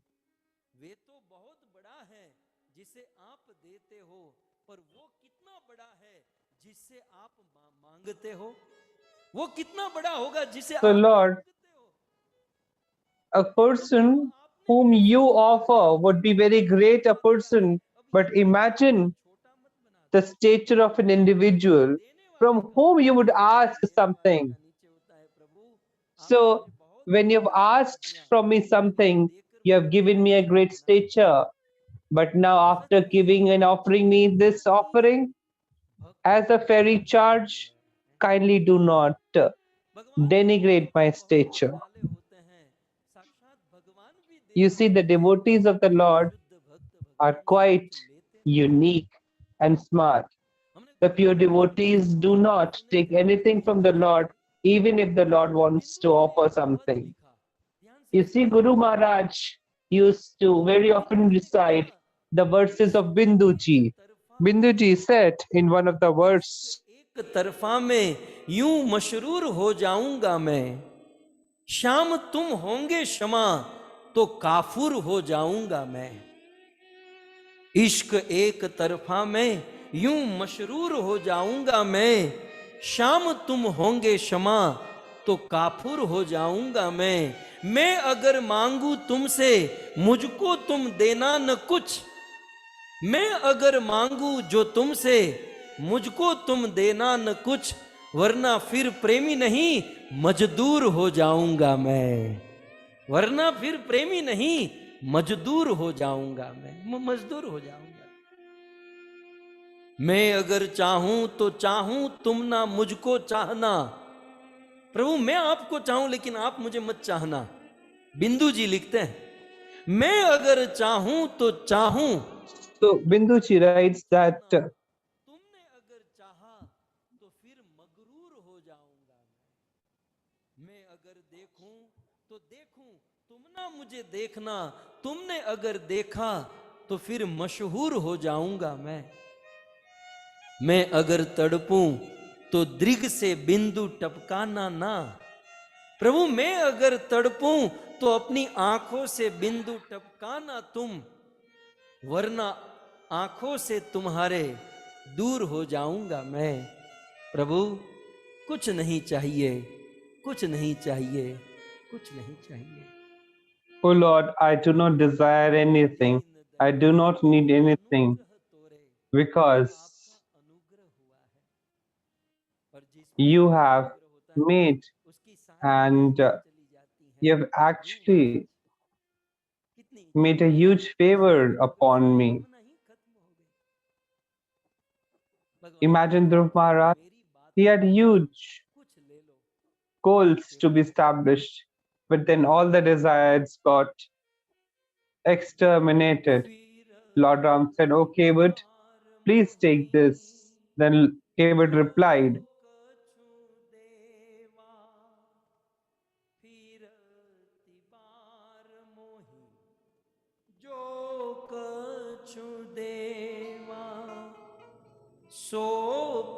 So Lord, a person whom you offer would be very great a person, but imagine the stature of an individual from whom you would ask something. So when you've asked from me something, you have given me a great stature. But now after giving and offering me this offering as a fairy charge, kindly do not denigrate my stature. You see, the devotees of the Lord are quite unique and smart. The pure devotees do not take anything from the Lord, even if the Lord wants to offer something. You see, Guru Maharaj used to very often recite the verses of Binduji. Binduji said in one of the verses, एक तरफा में यूं मशरूर हो जाऊंगा मैं, शाम तुम होंगे क्षमा तो काफुर हो जाऊंगा मैं। इश्क एक तरफा में यूं मशरूर हो जाऊंगा मैं, शाम तुम होंगे क्षमा तो काफुर हो जाऊंगा मैं अगर मांगू तुमसे मुझको तुम देना न कुछ, मैं अगर मांगू जो तुमसे मुझको तुम देना न कुछ, वरना फिर प्रेमी नहीं मजदूर हो जाऊंगा मैं, वरना फिर प्रेमी नहीं मजदूर हो जाऊंगा मैं मजदूर हो जाऊंगा। मैं अगर चाहूं तो चाहूं तुम ना मुझको चाहना, प्रभु मैं आपको चाहूं लेकिन आप मुझे मत चाहना। बिंदु जी लिखते हैं, मैं अगर चाहूं तो चाहूं। So Binduji writes that तुमने अगर चाहा तो फिर मगरूर हो जाऊंगा मैं अगर देखूं तो देखूं तुम ना मुझे देखना, तुमने अगर देखा तो फिर मशहूर हो जाऊंगा मैं अगर तड़पूं तो दृग से बिंदु टपकाना ना, प्रभु मैं अगर तड़पूं तो अपनी आंखों से बिंदु टपकाना तुम, वरना आंखों से तुम्हारे दूर हो जाऊंगा मैं। प्रभु कुछ नहीं चाहिए, कुछ नहीं चाहिए, कुछ नहीं चाहिए। Oh Lord, I do not desire anything. I do not need anything because you have made and you have actually made a huge favor upon me. Imagine Dhruv Maharaj, he had huge goals to be established, but then all the desires got exterminated. Lord Ram said, "Oh Kevat, please take this." Then Kevat replied, सो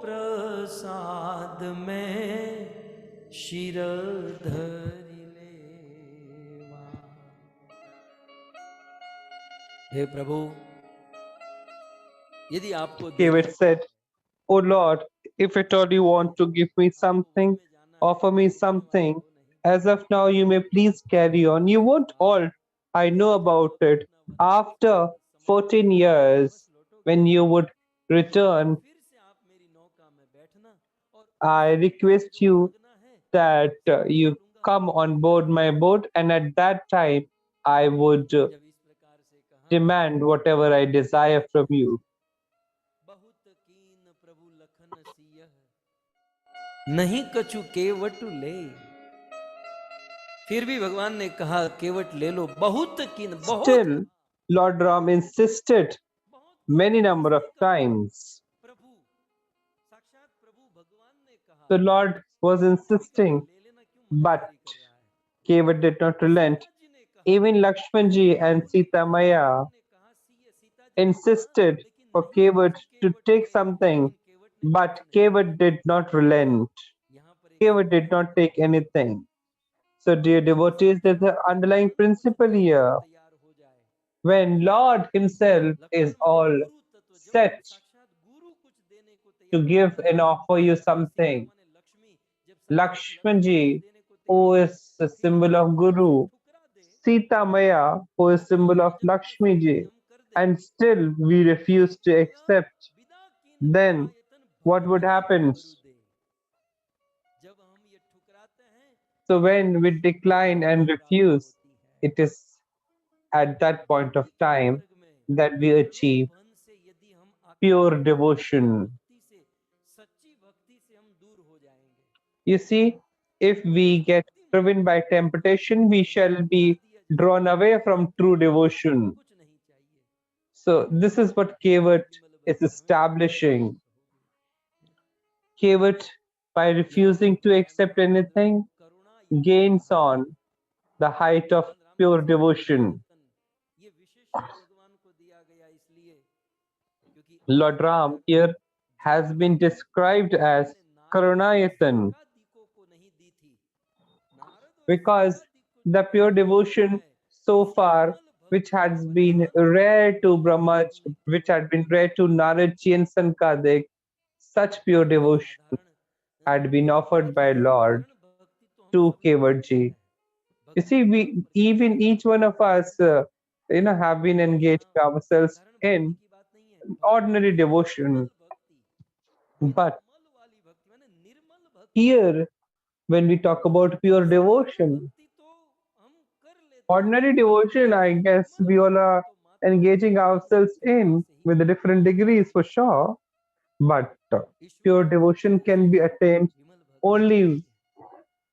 प्रसाद में शिर धरि लेवा। हे प्रभु, यदि आपको Kevat said, "Oh Lord, if at all you want to give me something, offer me something, as of now you may please carry on. You won't all, I know about it. After 14 years, when you would return, I request you that you come on board my boat, and at that time I would demand whatever I desire from you." नहीं कछु केवट ले, फिर भी भगवान ने कहा केवट ले लो, बहुत कीन बहुत। Still, Lord Ram insisted many number of times. The Lord was insisting, but Kevat did not relent. Even Lakshmanji and Sita Maya insisted for Kevat to take something, but Kevat did not relent. Kevat did not take anything. So, dear devotees, there's an underlying principle here. When Lord Himself is all set to give and offer you something, Lakshmanji, who is the symbol of Guru, Sita Maya, who is symbol of Lakshmi ji, and still we refuse to accept, then what would happen? So when we decline and refuse, it is at that point of time that we achieve pure devotion. You see, if we get driven by temptation, we shall be drawn away from true devotion. So this is what Kevat is establishing. Kevat, by refusing to accept anything, gains on the height of pure devotion. Lord Ram here has been described as Karunayatan because the pure devotion so far, which has been rare to Brahmaj, which had been rare to Naradji and Sankadik, such pure devotion had been offered by Lord to Kevatji. You see, we even each one of us, have been engaged ourselves in ordinary devotion, but here, when we talk about pure devotion, ordinary devotion, I guess we all are engaging ourselves in with the different degrees for sure, but pure devotion can be attained only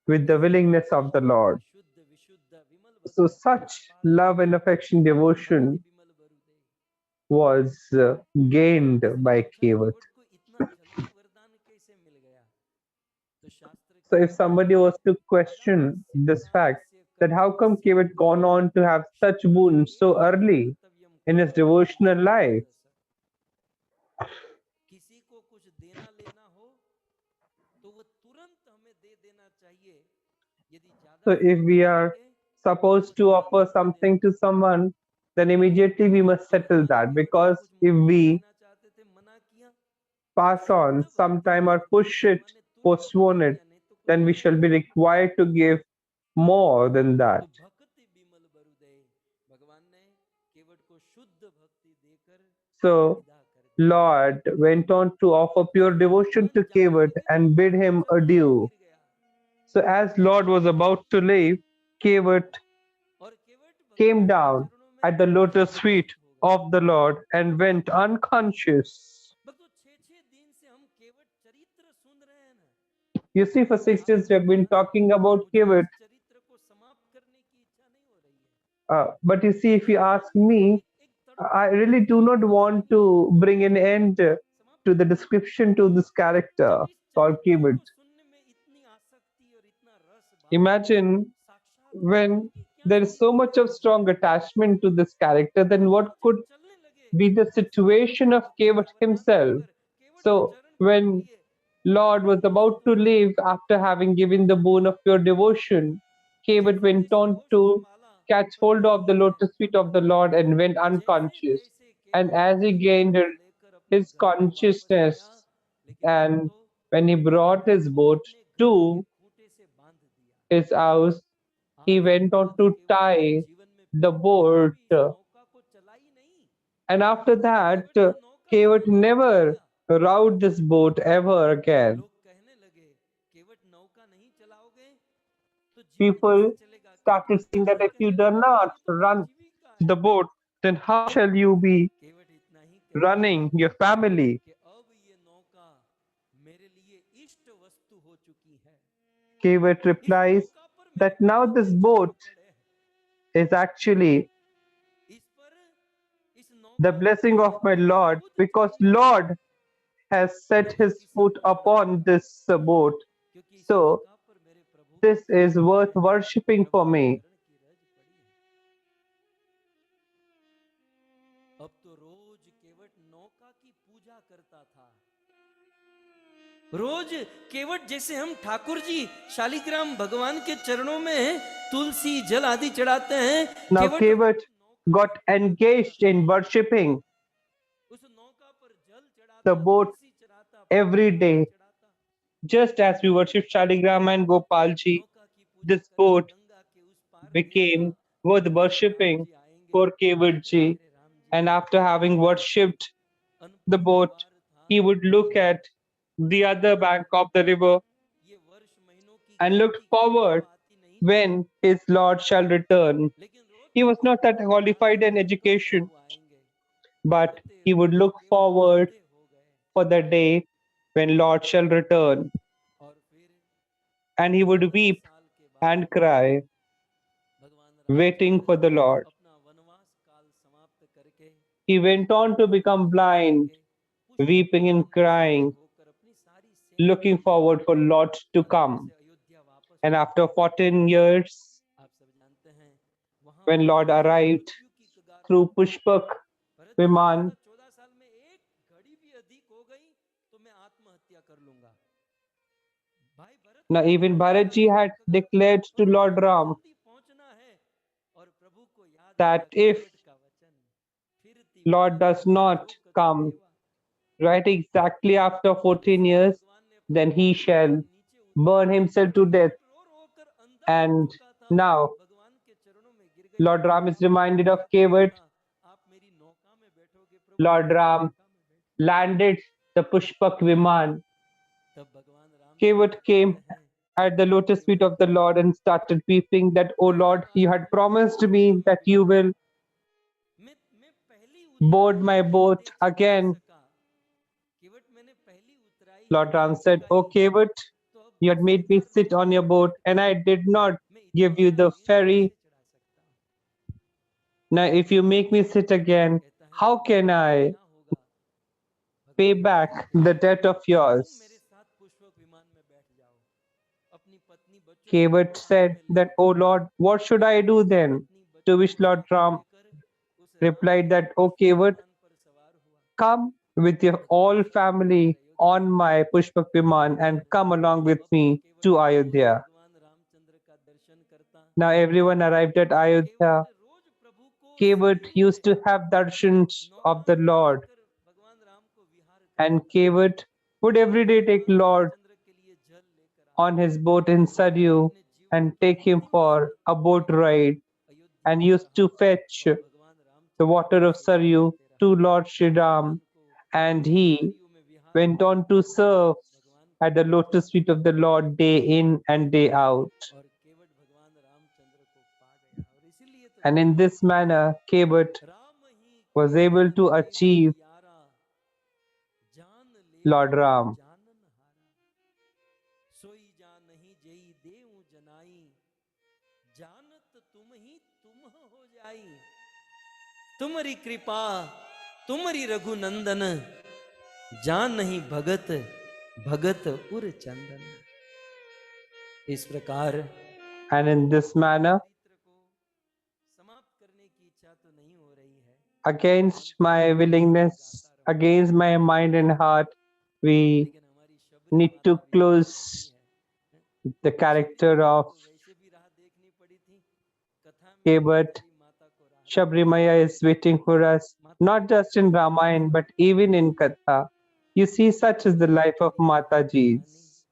with the willingness of the Lord. So such love and affection devotion was gained by Kevat. So if somebody was to question this fact, that how come Kevat gone on to have such boons so early in his devotional life? So if we are supposed to offer something to someone, then immediately we must settle that, because if we pass on sometime or push it, postpone it, then we shall be required to give more than that. So Lord went on to offer pure devotion to Kevat and bid him adieu. So as Lord was about to leave, Kevat came down at the lotus feet of the Lord and went unconscious. You see, for 6 days we have been talking about Kevat. But you see, if you ask me, I really do not want to bring an end to the description to this character called Kevat. Imagine when there is so much of strong attachment to this character, then what could be the situation of Kevat himself? So when Lord was about to leave after having given the boon of pure devotion, Kevat went on to catch hold of the lotus feet of the Lord and went unconscious. And as he gained his consciousness, and when he brought his boat to his house, he went on to tie the boat. And after that, Kevat never rowed this boat ever again. People started saying that if you do not run the boat, then how shall you be running your family? Kevat replies that now this boat is actually the blessing of my Lord, because Lord has set his foot upon this boat. So this is worth worshipping for me. रोज केवट जैसे हम ठाकुर जी शालिग्राम भगवान के चरणों में तुलसी जल आदि चढ़ाते हैं. Now Kevat got engaged in worshipping the boat every day. Just as we worship Shaligram and Gopalji, this boat became was worshipping for Kevatji, and after having worshipped the boat, he would look at the other bank of the river and looked forward when his Lord shall return. He was not that qualified in education, but he would look forward for the day when Lord shall return, and he would weep and cry, waiting for the Lord. He went on to become blind, weeping and crying, looking forward for Lord to come. And after 14 years, when Lord arrived through Pushpak Viman, now even Bharatji had declared to Lord Ram that if Lord does not come right exactly after 14 years, then he shall burn himself to death. And now Lord Ram is reminded of Kevat. Lord Ram landed the Pushpak Viman. Kevat came at the lotus feet of the Lord and started weeping that, "O Lord, you had promised me that you will board my boat again." Lord Ram said, "O Kevat, you had made me sit on your boat and I did not give you the ferry. Now if you make me sit again, how can I pay back the debt of yours?" Kevat said that, "O Lord, what should I do then?" To which Lord Ram replied that, "O Kevat, come with your all family on my Pushpak Viman and come along with me to Ayodhya." Now everyone arrived at Ayodhya. Kevat used to have darshans of the Lord, and Kevat would every day take Lord on his boat in Saryu and take him for a boat ride, and used to fetch the water of Saryu to Lord Shri Ram, and he went on to serve at the lotus feet of the Lord day in and day out. And in this manner, Kevat was able to achieve Lord Ram. तुम्हारी कृपा तुम्हारी रघुनंदन जान नहीं भगत भगत उर चंदन। इस प्रकार And in this manner, against my willingness, against my mind and heart, we need to close the character of Kevat. Shabri Maya is waiting for us, not just in Ramayan, but even in Katha. You see, such is the life of Mataji's.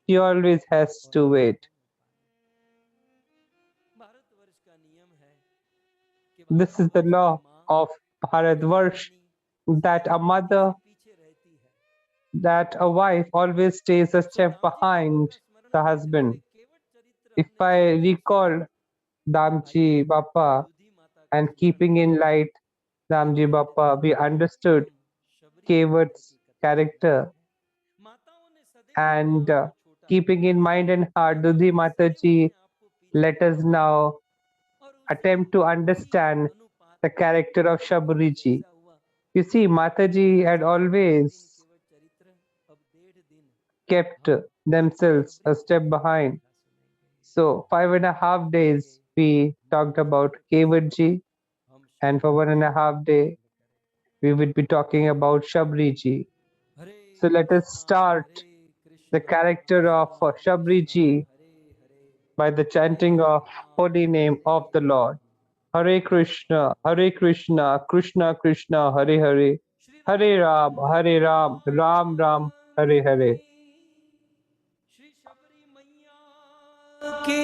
She always has to wait. This is the law of Bharatvarsh, that a mother, that a wife always stays a step behind the husband. If I recall Damji Bappa and keeping in light Damji Bappa, we understood Kevat's character, and keeping in mind and heart Dudhi Mataji, let us now attempt to understand the character of Shaburiji. You see, Mataji had always kept themselves a step behind. So 5.5 days we talked about Kevatji, and for 1.5 day we would be talking about Shabriji. So let us start the character of Shabriji by the chanting of holy name of the Lord. Hare Krishna, Krishna Krishna, Hare Hare, Hare Ram, Ram Ram, Hare Hare. Shri Shabari मैया की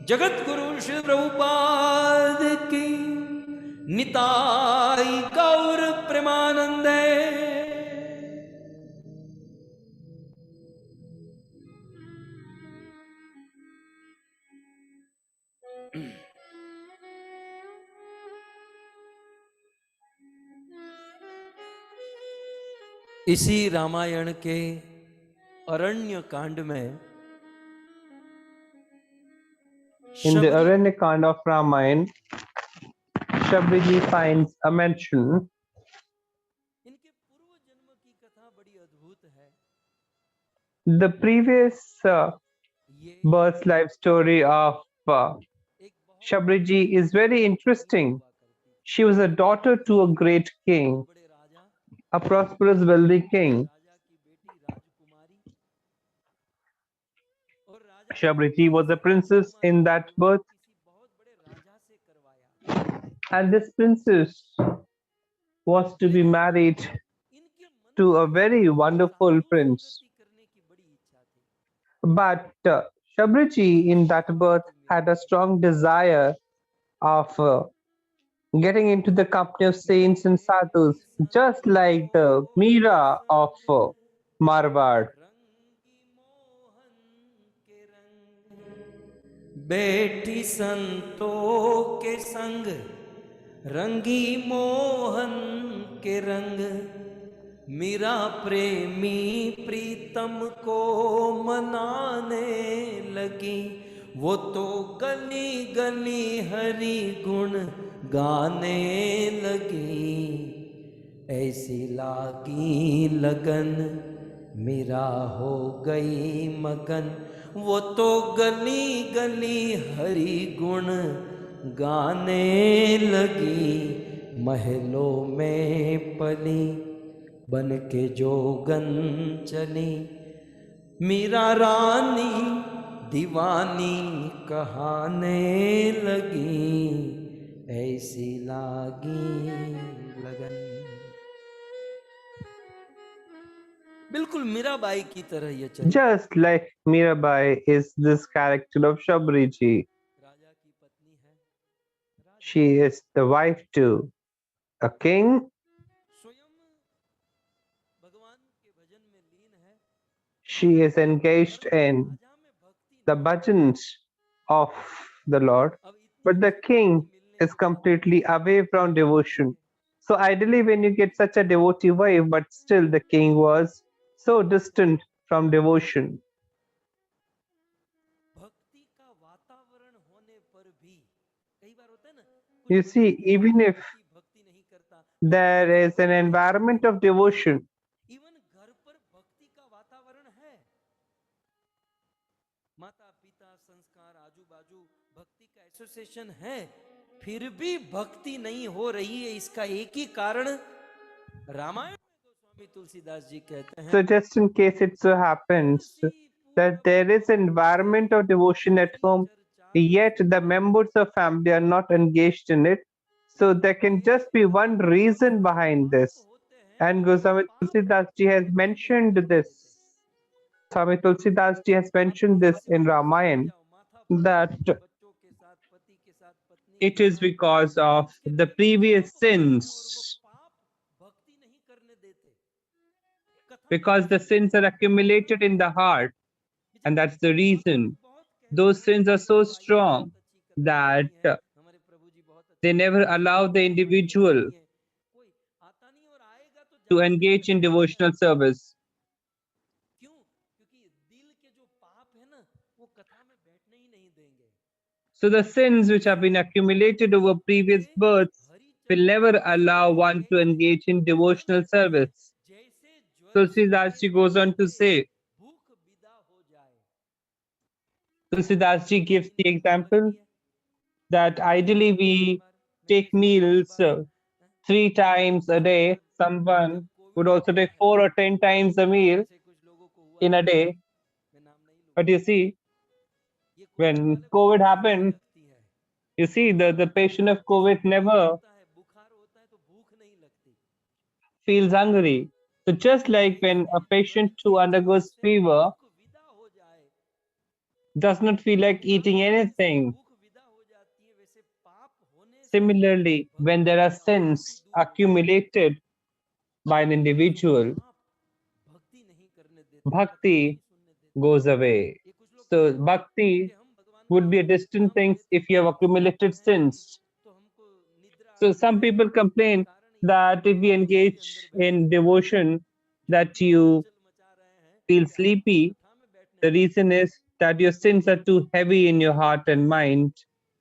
जगत गुरु श्री प्रभुपाद की निताई गौर प्रेमानंदे। इसी रामायण के अरण्य कांड में In the Aranya Kand of Ramayana, Shabriji finds a mention. इनके पूर्व जन्म की कथा बड़ी अद्भुत है। The previous ये birth life story of एक बहुत Shabriji is very interesting. हुआ करती थी। She was a daughter to a great king, बहुत बड़े राजा, a prosperous, wealthy king. राजा की बेटी राजकुमारी, और राजा ने Shabriji was a princess in that birth, किसी बहुत बड़े राजा से करवाया। and this princess was to be married इनके मन to में a very wonderful Sadhu prince. संगति करने की बड़ी इच्छा थी। But Shabriji in that birth had a strong desire of getting into the company of saints and sadhus, just like the Meera of Marwar. रंगी मोहन के रंग, बैठी संतों के संग, रंगी मोहन के रंग, मीरा प्रेमी प्रीतम को मनाने लगी। वो तो गली गली हरि गुण गाने लगी। ऐसी लागी लगन मीरा हो गई मगन। वो तो गली गली हरि गुण गाने लगी। महलों में पली बन के जोगन चली। मीरा रानी दीवानी कहाने लगी। ऐसी लागी लगन। बिल्कुल मीराबाई की तरह ये चरित्र। Just like Mirabai is this character of Shabriji. राजा की पत्नी है, She is the wife to a king. स्वयं भगवान के भजन में लीन है। She is engaged in राजा में भक्ति the bhajans of the Lord, अब इतनी but the king मिलने is completely away from devotion. So ideally, when you get such a devotee wife, but still the king was so distant from devotion. भक्ति का वातावरण होने पर भी कई बार होता है ना, You see, even if भक्ति नहीं करता, there is an environment of devotion, even घर पर भक्ति का वातावरण है, माता पिता संस्कार आजू बाजू भक्ति का एसोसिएशन है, फिर भी भक्ति नहीं हो रही है। इसका एक ही कारण रामायण में गोस्वामी तुलसीदास जी कहते हैं, so just in case it so happens that there is an environment of devotion at home, yet the members of family are not engaged in it, so there can just be one reason behind this. And Goswami Tulsidas ji has mentioned this. Swami Tulsidas ji has mentioned this in Ramayan, that it is because of the previous sins. Because the sins are accumulated in the heart, and that's the reason. Those sins are so strong that they never allow the individual to engage in devotional service. So the sins which have been accumulated over previous births will never allow one to engage in devotional service. Tulsidas ji goes on to say, Tulsidas ji gives the example that ideally we take meals 3 times a day. Someone would also take 4 or 10 times a meal in a day. But you see, when COVID happened, you see, the patient of COVID never feels hungry. So just like when a patient who undergoes fever does not feel like eating anything. भूख विदा हो जाती है, वैसे पाप होने से Similarly, when there are sins accumulated by an individual, पाप भक्ति नहीं करने देते, कथा bhakti नहीं सुनने देते। goes away. ये कुछ लोग So, कहते हैं कि bhakti हम भगवान would का be a distant नाम thing लेते if you have हैं, accumulated हैं, sins. तो हमको निद्रा So, आती some है। people complain कारण ये that if we हम कथा के अंदर engage बैठे in हैं, devotion, जो that इतनी you हलचल मचा रहे हैं feel कि आपको sleepy. कथा में बैठने The नहीं reason देते। is that your sins are too heavy in your heart and mind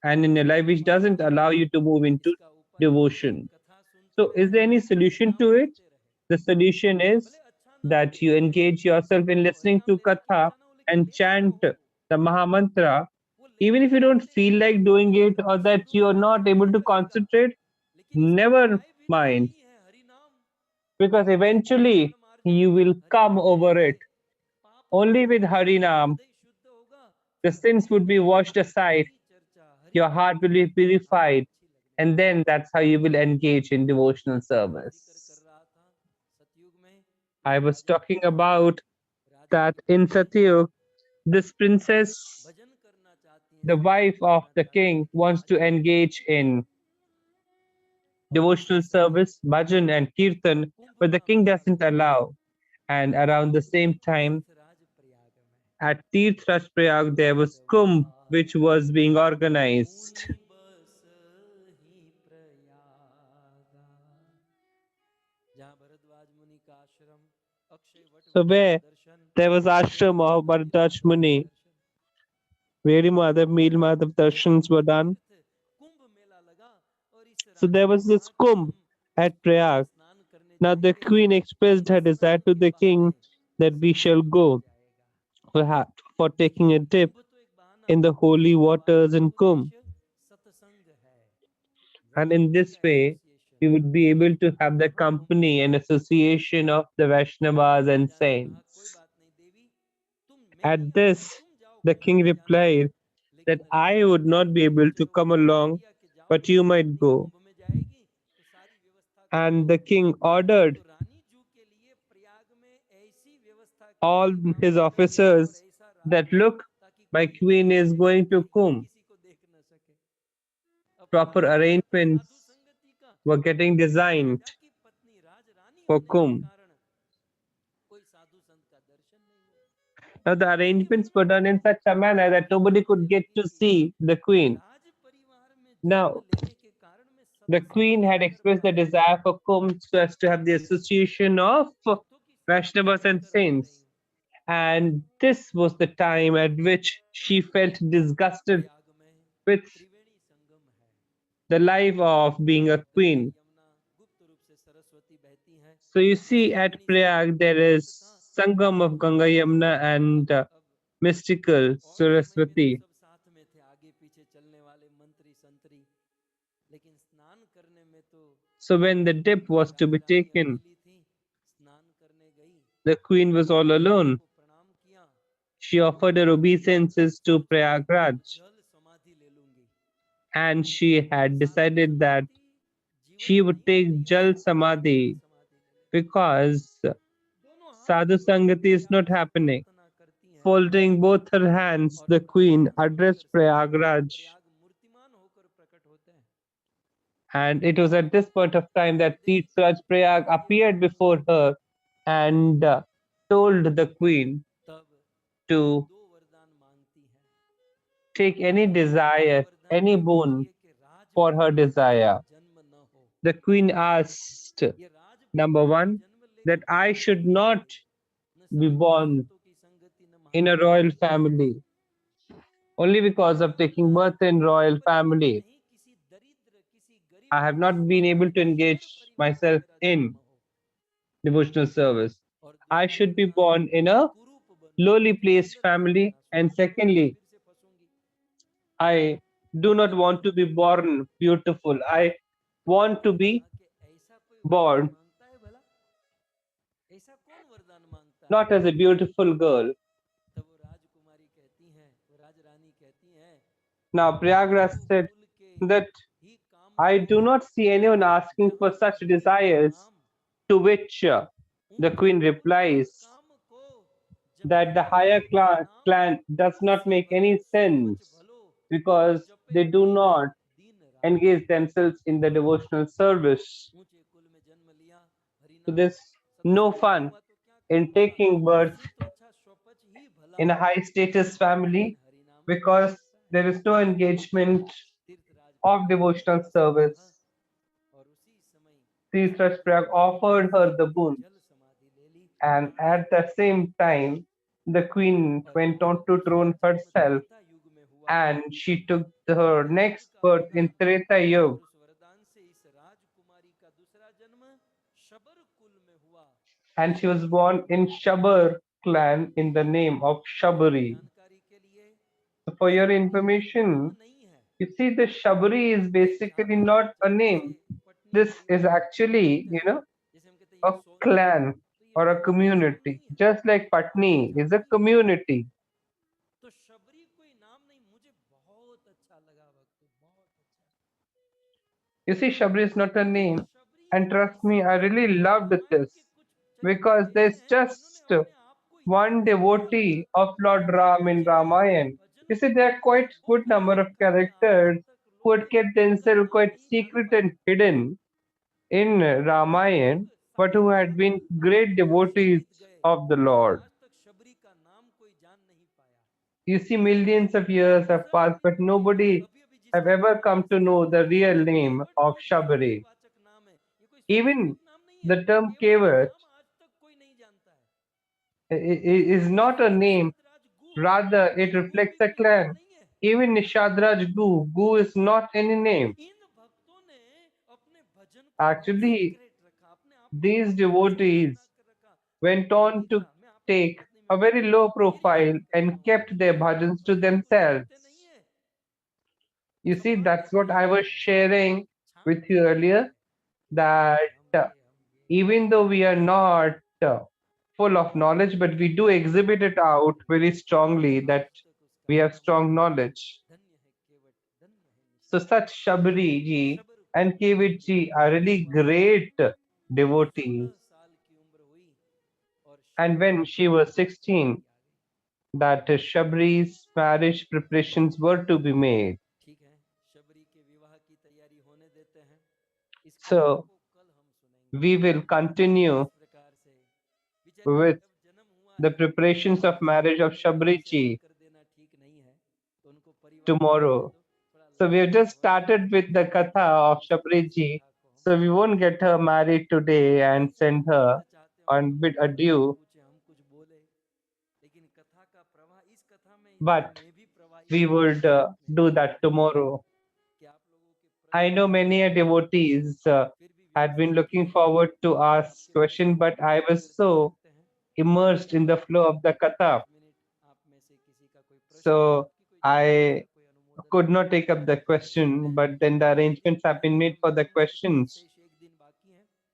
and in your life, which doesn't allow you to move into इसका उपाय ये है कि devotion. कथा सुनते So, is रहे, there any हरि solution नाम to it? करते रहे। The solution भले is अच्छा ना that लगे, you engage yourself in आपको हरि listening नाम to लेने की Katha इच्छा ना हो, लेकिन and लेते chant रहो। the Mahamantra, वो even लेते if you don't लेते feel like doing it or भक्ति that शुरू you are होगा, not सब able ठीक to लगेगा। concentrate, लेकिन इसका never उपाय भी तो mind, यही है, हरि नाम। because धर्म eventually margin you will Hari come नाम over करेंगे, it. पाप Only with धोएंगे, Harinam, हृदय शुद्ध होगा, the फिर sins हरि would be नाम washed aside, हरि चर्चा Hari your bhajan heart will be आपको purified, अच्छी लगने and लगेगी। then that's how you will engage in devotional मैं जिक्र कर service. रहा था सतयुग में I एक was talking Rajkumari about Raja that की in पत्नी Satyug, this princess, भजन करना चाहती हैं, the wife सत्संग of करना the चाहती हैं, king, लेकिन wants to Raja engage in और इसी devotional समय service, bhajan and kirtan, Kumbh but the का king मेला doesn't लगा allow. And around the same time, तीर्थराज प्रयाग में। at Tirthraj Prayag, there was Kumbh, which was being organized. मुनि बसहि प्रयागा, जहाँ भरद्वाज मुनि का आश्रम, अक्षय वट So वृक्ष का where Darshan, there was ashram very of Madhav Bharadwaj लीला का Muni, Darshan, Vedi Madhav, Meel Madhav darshans were done. तीर्थ कुंभ मेला लगा और इस So रानी there ने was this कहा कि Kumbh हम इस at कुंभ में Prayag. स्नान करने Now the जाएंगे, queen expressed her desire स्नान to के the king बहाने that we shall सत्संग हो go जाएगा। for taking a dip कुंभ तो एक बहाना in the है, holy waters in वास्तविक Kumbh. उद्देश्य सत्संग है, And in वैष्णवों this का way, association. we would be able to have the Prabhu company and association of the Vaishnavas and राजा ने कहा कोई saints. बात नहीं देवी, तुम मैं नहीं At आऊंगा, this, तुम जाओ the कथा king में जाना, replied that लेकिन I रानी would ने not be कहा able to चलो come आज्ञा along, किया कि जाओ, but you might Rani go. कुंभ में जाएगी तो सारी व्यवस्था कर And दो। the king ordered तो रानी जू के लिए प्रयाग में ऐसी व्यवस्था की all गई, वहां his मंदिर बना और officers ऐसा that, रास्ता look, ताकि my कोई queen is जाने ना going to सके, Kumbh. किसी को देख ना सके। अब Proper प्रयाग है तो साधु arrangements संगति का, were getting लेकिन designed राजा की पत्नी राज रानी for होने के Kumbh. कारण कोई साधु संत का दर्शन नहीं हुआ। Now the रानी के arrangements मन were में done in such a manner that इच्छा nobody होने could get लगी to कि see the queen. राज परिवार में जन्म Now, लेने के कारण मैं the सत्संग queen नहीं had कर expressed the पाऊंगी, desire for Kumbh so as to have the association of भक्तों की सेवा Vaishnavas नहीं and कर पा रही saints. हूँ। And this was the time at which she felt disgusted Prayag में with त्रिवेणी संगम है, the life of being a Ganga queen. Yamuna गुप्त रूप से सरस्वती बहती हैं। So you इस see at Triveni Sangam Prayag का there is अर्थ था Sangam of Ganga Yamuna and अब mystical और समय में तो Saraswati. सब साथ में थे, आगे पीछे चलने वाले मंत्री संतरी, लेकिन स्नान करने में तो So when the dip was to be Raj Rani taken, अकेली थी। स्नान करने गई, the queen was all Raja alone. को प्रणाम किया, She offered her obeisances to Prayagraj, जल समाधि ले लूंगी। and she had Sadhu decided that संगति जीवन she में would नहीं take मिलेगी, Jal जल Samadhi समाधि ले लेती। because दोनों हाथ Sadhu जोड़ के Sangati is प्यार not से happening. प्रार्थना करती हैं Folding both her hands, और the queen प्रार्थना addressed सुनकर साक्षात Prayagraj, प्रयाग मूर्तिमान होकर प्रकट होते हैं। and it was at this point of time जब that देवी Tirthraj प्रार्थना Prayag के लिए appeared before her and told the queen तब to दो वरदान मांगती है। take any पहला desire, वरदान any मांगती boon है कि राज for her परिवार में desire. जन्म न हो। The queen asked, ये राज number परिवार में one, जन्म that लेकर I क्या should करेंगे, not न be साधु born संतों की संगति, न in a महापुरुषों royal के दर्शन। family. Only because of taking birth in Raj royal परिवार में family, नहीं, किसी दरिद्र, किसी गरीब I have not मनुष्य been able to हीन engage परिवार में myself मेरा जन्म in हो। devotional service. और I दूसरा should be वरदान, born in a कुरूप बनूं, lowly placed संगति में family. ना And सूझूं, secondly, फिर से फंसूंगी। I do not want to be born beautiful. I Raja want to ने be कहा कि ऐसा कोई वरदान born मांगता है भला, ऐसा कौन वरदान मांगता है। not as a beautiful girl. तब वो राजकुमारी कहती हैं, वो राज रानी कहती हैं, Now, Prayagraj हिंदू said कुल के that ही काम I को, do not see anyone asking for जहाँ such कहेंगे वो desires, काम, to which the उनके queen कुल के replies, काम को that the higher clan does not make any sense because they do not engage themselves in the devotional service. So there's no fun in taking birth in a high status family because there is no engagement of devotional service. Sri Prag offered her the boon, and at the same time, the queen went on to throne herself, and she took her next birth in Treta Yuga, and she was born in Shabar clan in the name of Shabari. So for your information, you see the Shabari is basically not a name. This is actually, a clan or a community. Just like Patni is a community. You see, Shabri is not a name. And trust me, I really loved this because there's just one devotee of Lord Ram in Ramayan. You see, there are quite good number of characters who had kept themselves quite secret and hidden in Ramayan, but who had been great devotees of the Lord. You see, millions of years have passed, but nobody have ever come to know the real name of Shabari. Even the term Kevat is not a name, rather it reflects a clan. Even Nishadraj Gu is not any name. Actually, these devotees went on to take a very low profile and kept their bhajans to themselves. You see, that's what I was sharing with you earlier, that even though we are not full of knowledge, but we do exhibit it out very strongly that we have strong knowledge. So such Shabri ji and Kevat ji are really great devotees. And when she was 16, that Shabri's marriage preparations were to be made. So we will continue with the preparations of marriage of Shabri ji tomorrow. So we have just started with the Katha of Shabri ji. So we won't get her married today and send her on bid adieu. But we would do that tomorrow. I know many devotees had been looking forward to ask question, but I was so immersed in the flow of the Katha. So I could not take up the question, but then the arrangements have been made for the questions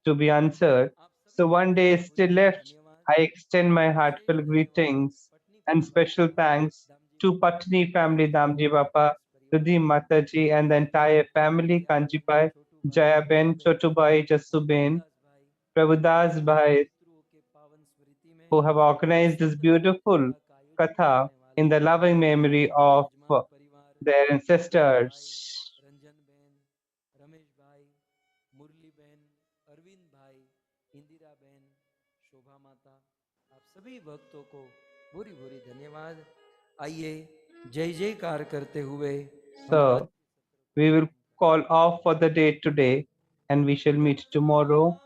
to be answered. So one day is still left. I extend my heartfelt greetings and special thanks to Patni family, Damji Bapa, Rudhi Mataji, and the entire family, Kanji Bhai, Jaya Ben, Chotu Bhai, Jassu Ben, Prabhudas Bhai, who have organized this beautiful katha in the loving memory of their ancestors. सभी भक्तों को भूरी भूरी धन्यवाद। आइए जय जयकार करते हुए So we will call off for the day today, and we shall meet tomorrow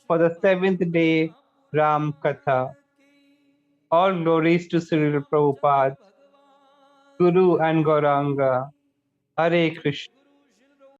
for the 7th day Ram Katha. All glories to Srila Prabhupada, Guru and Gauranga. Hare Krishna.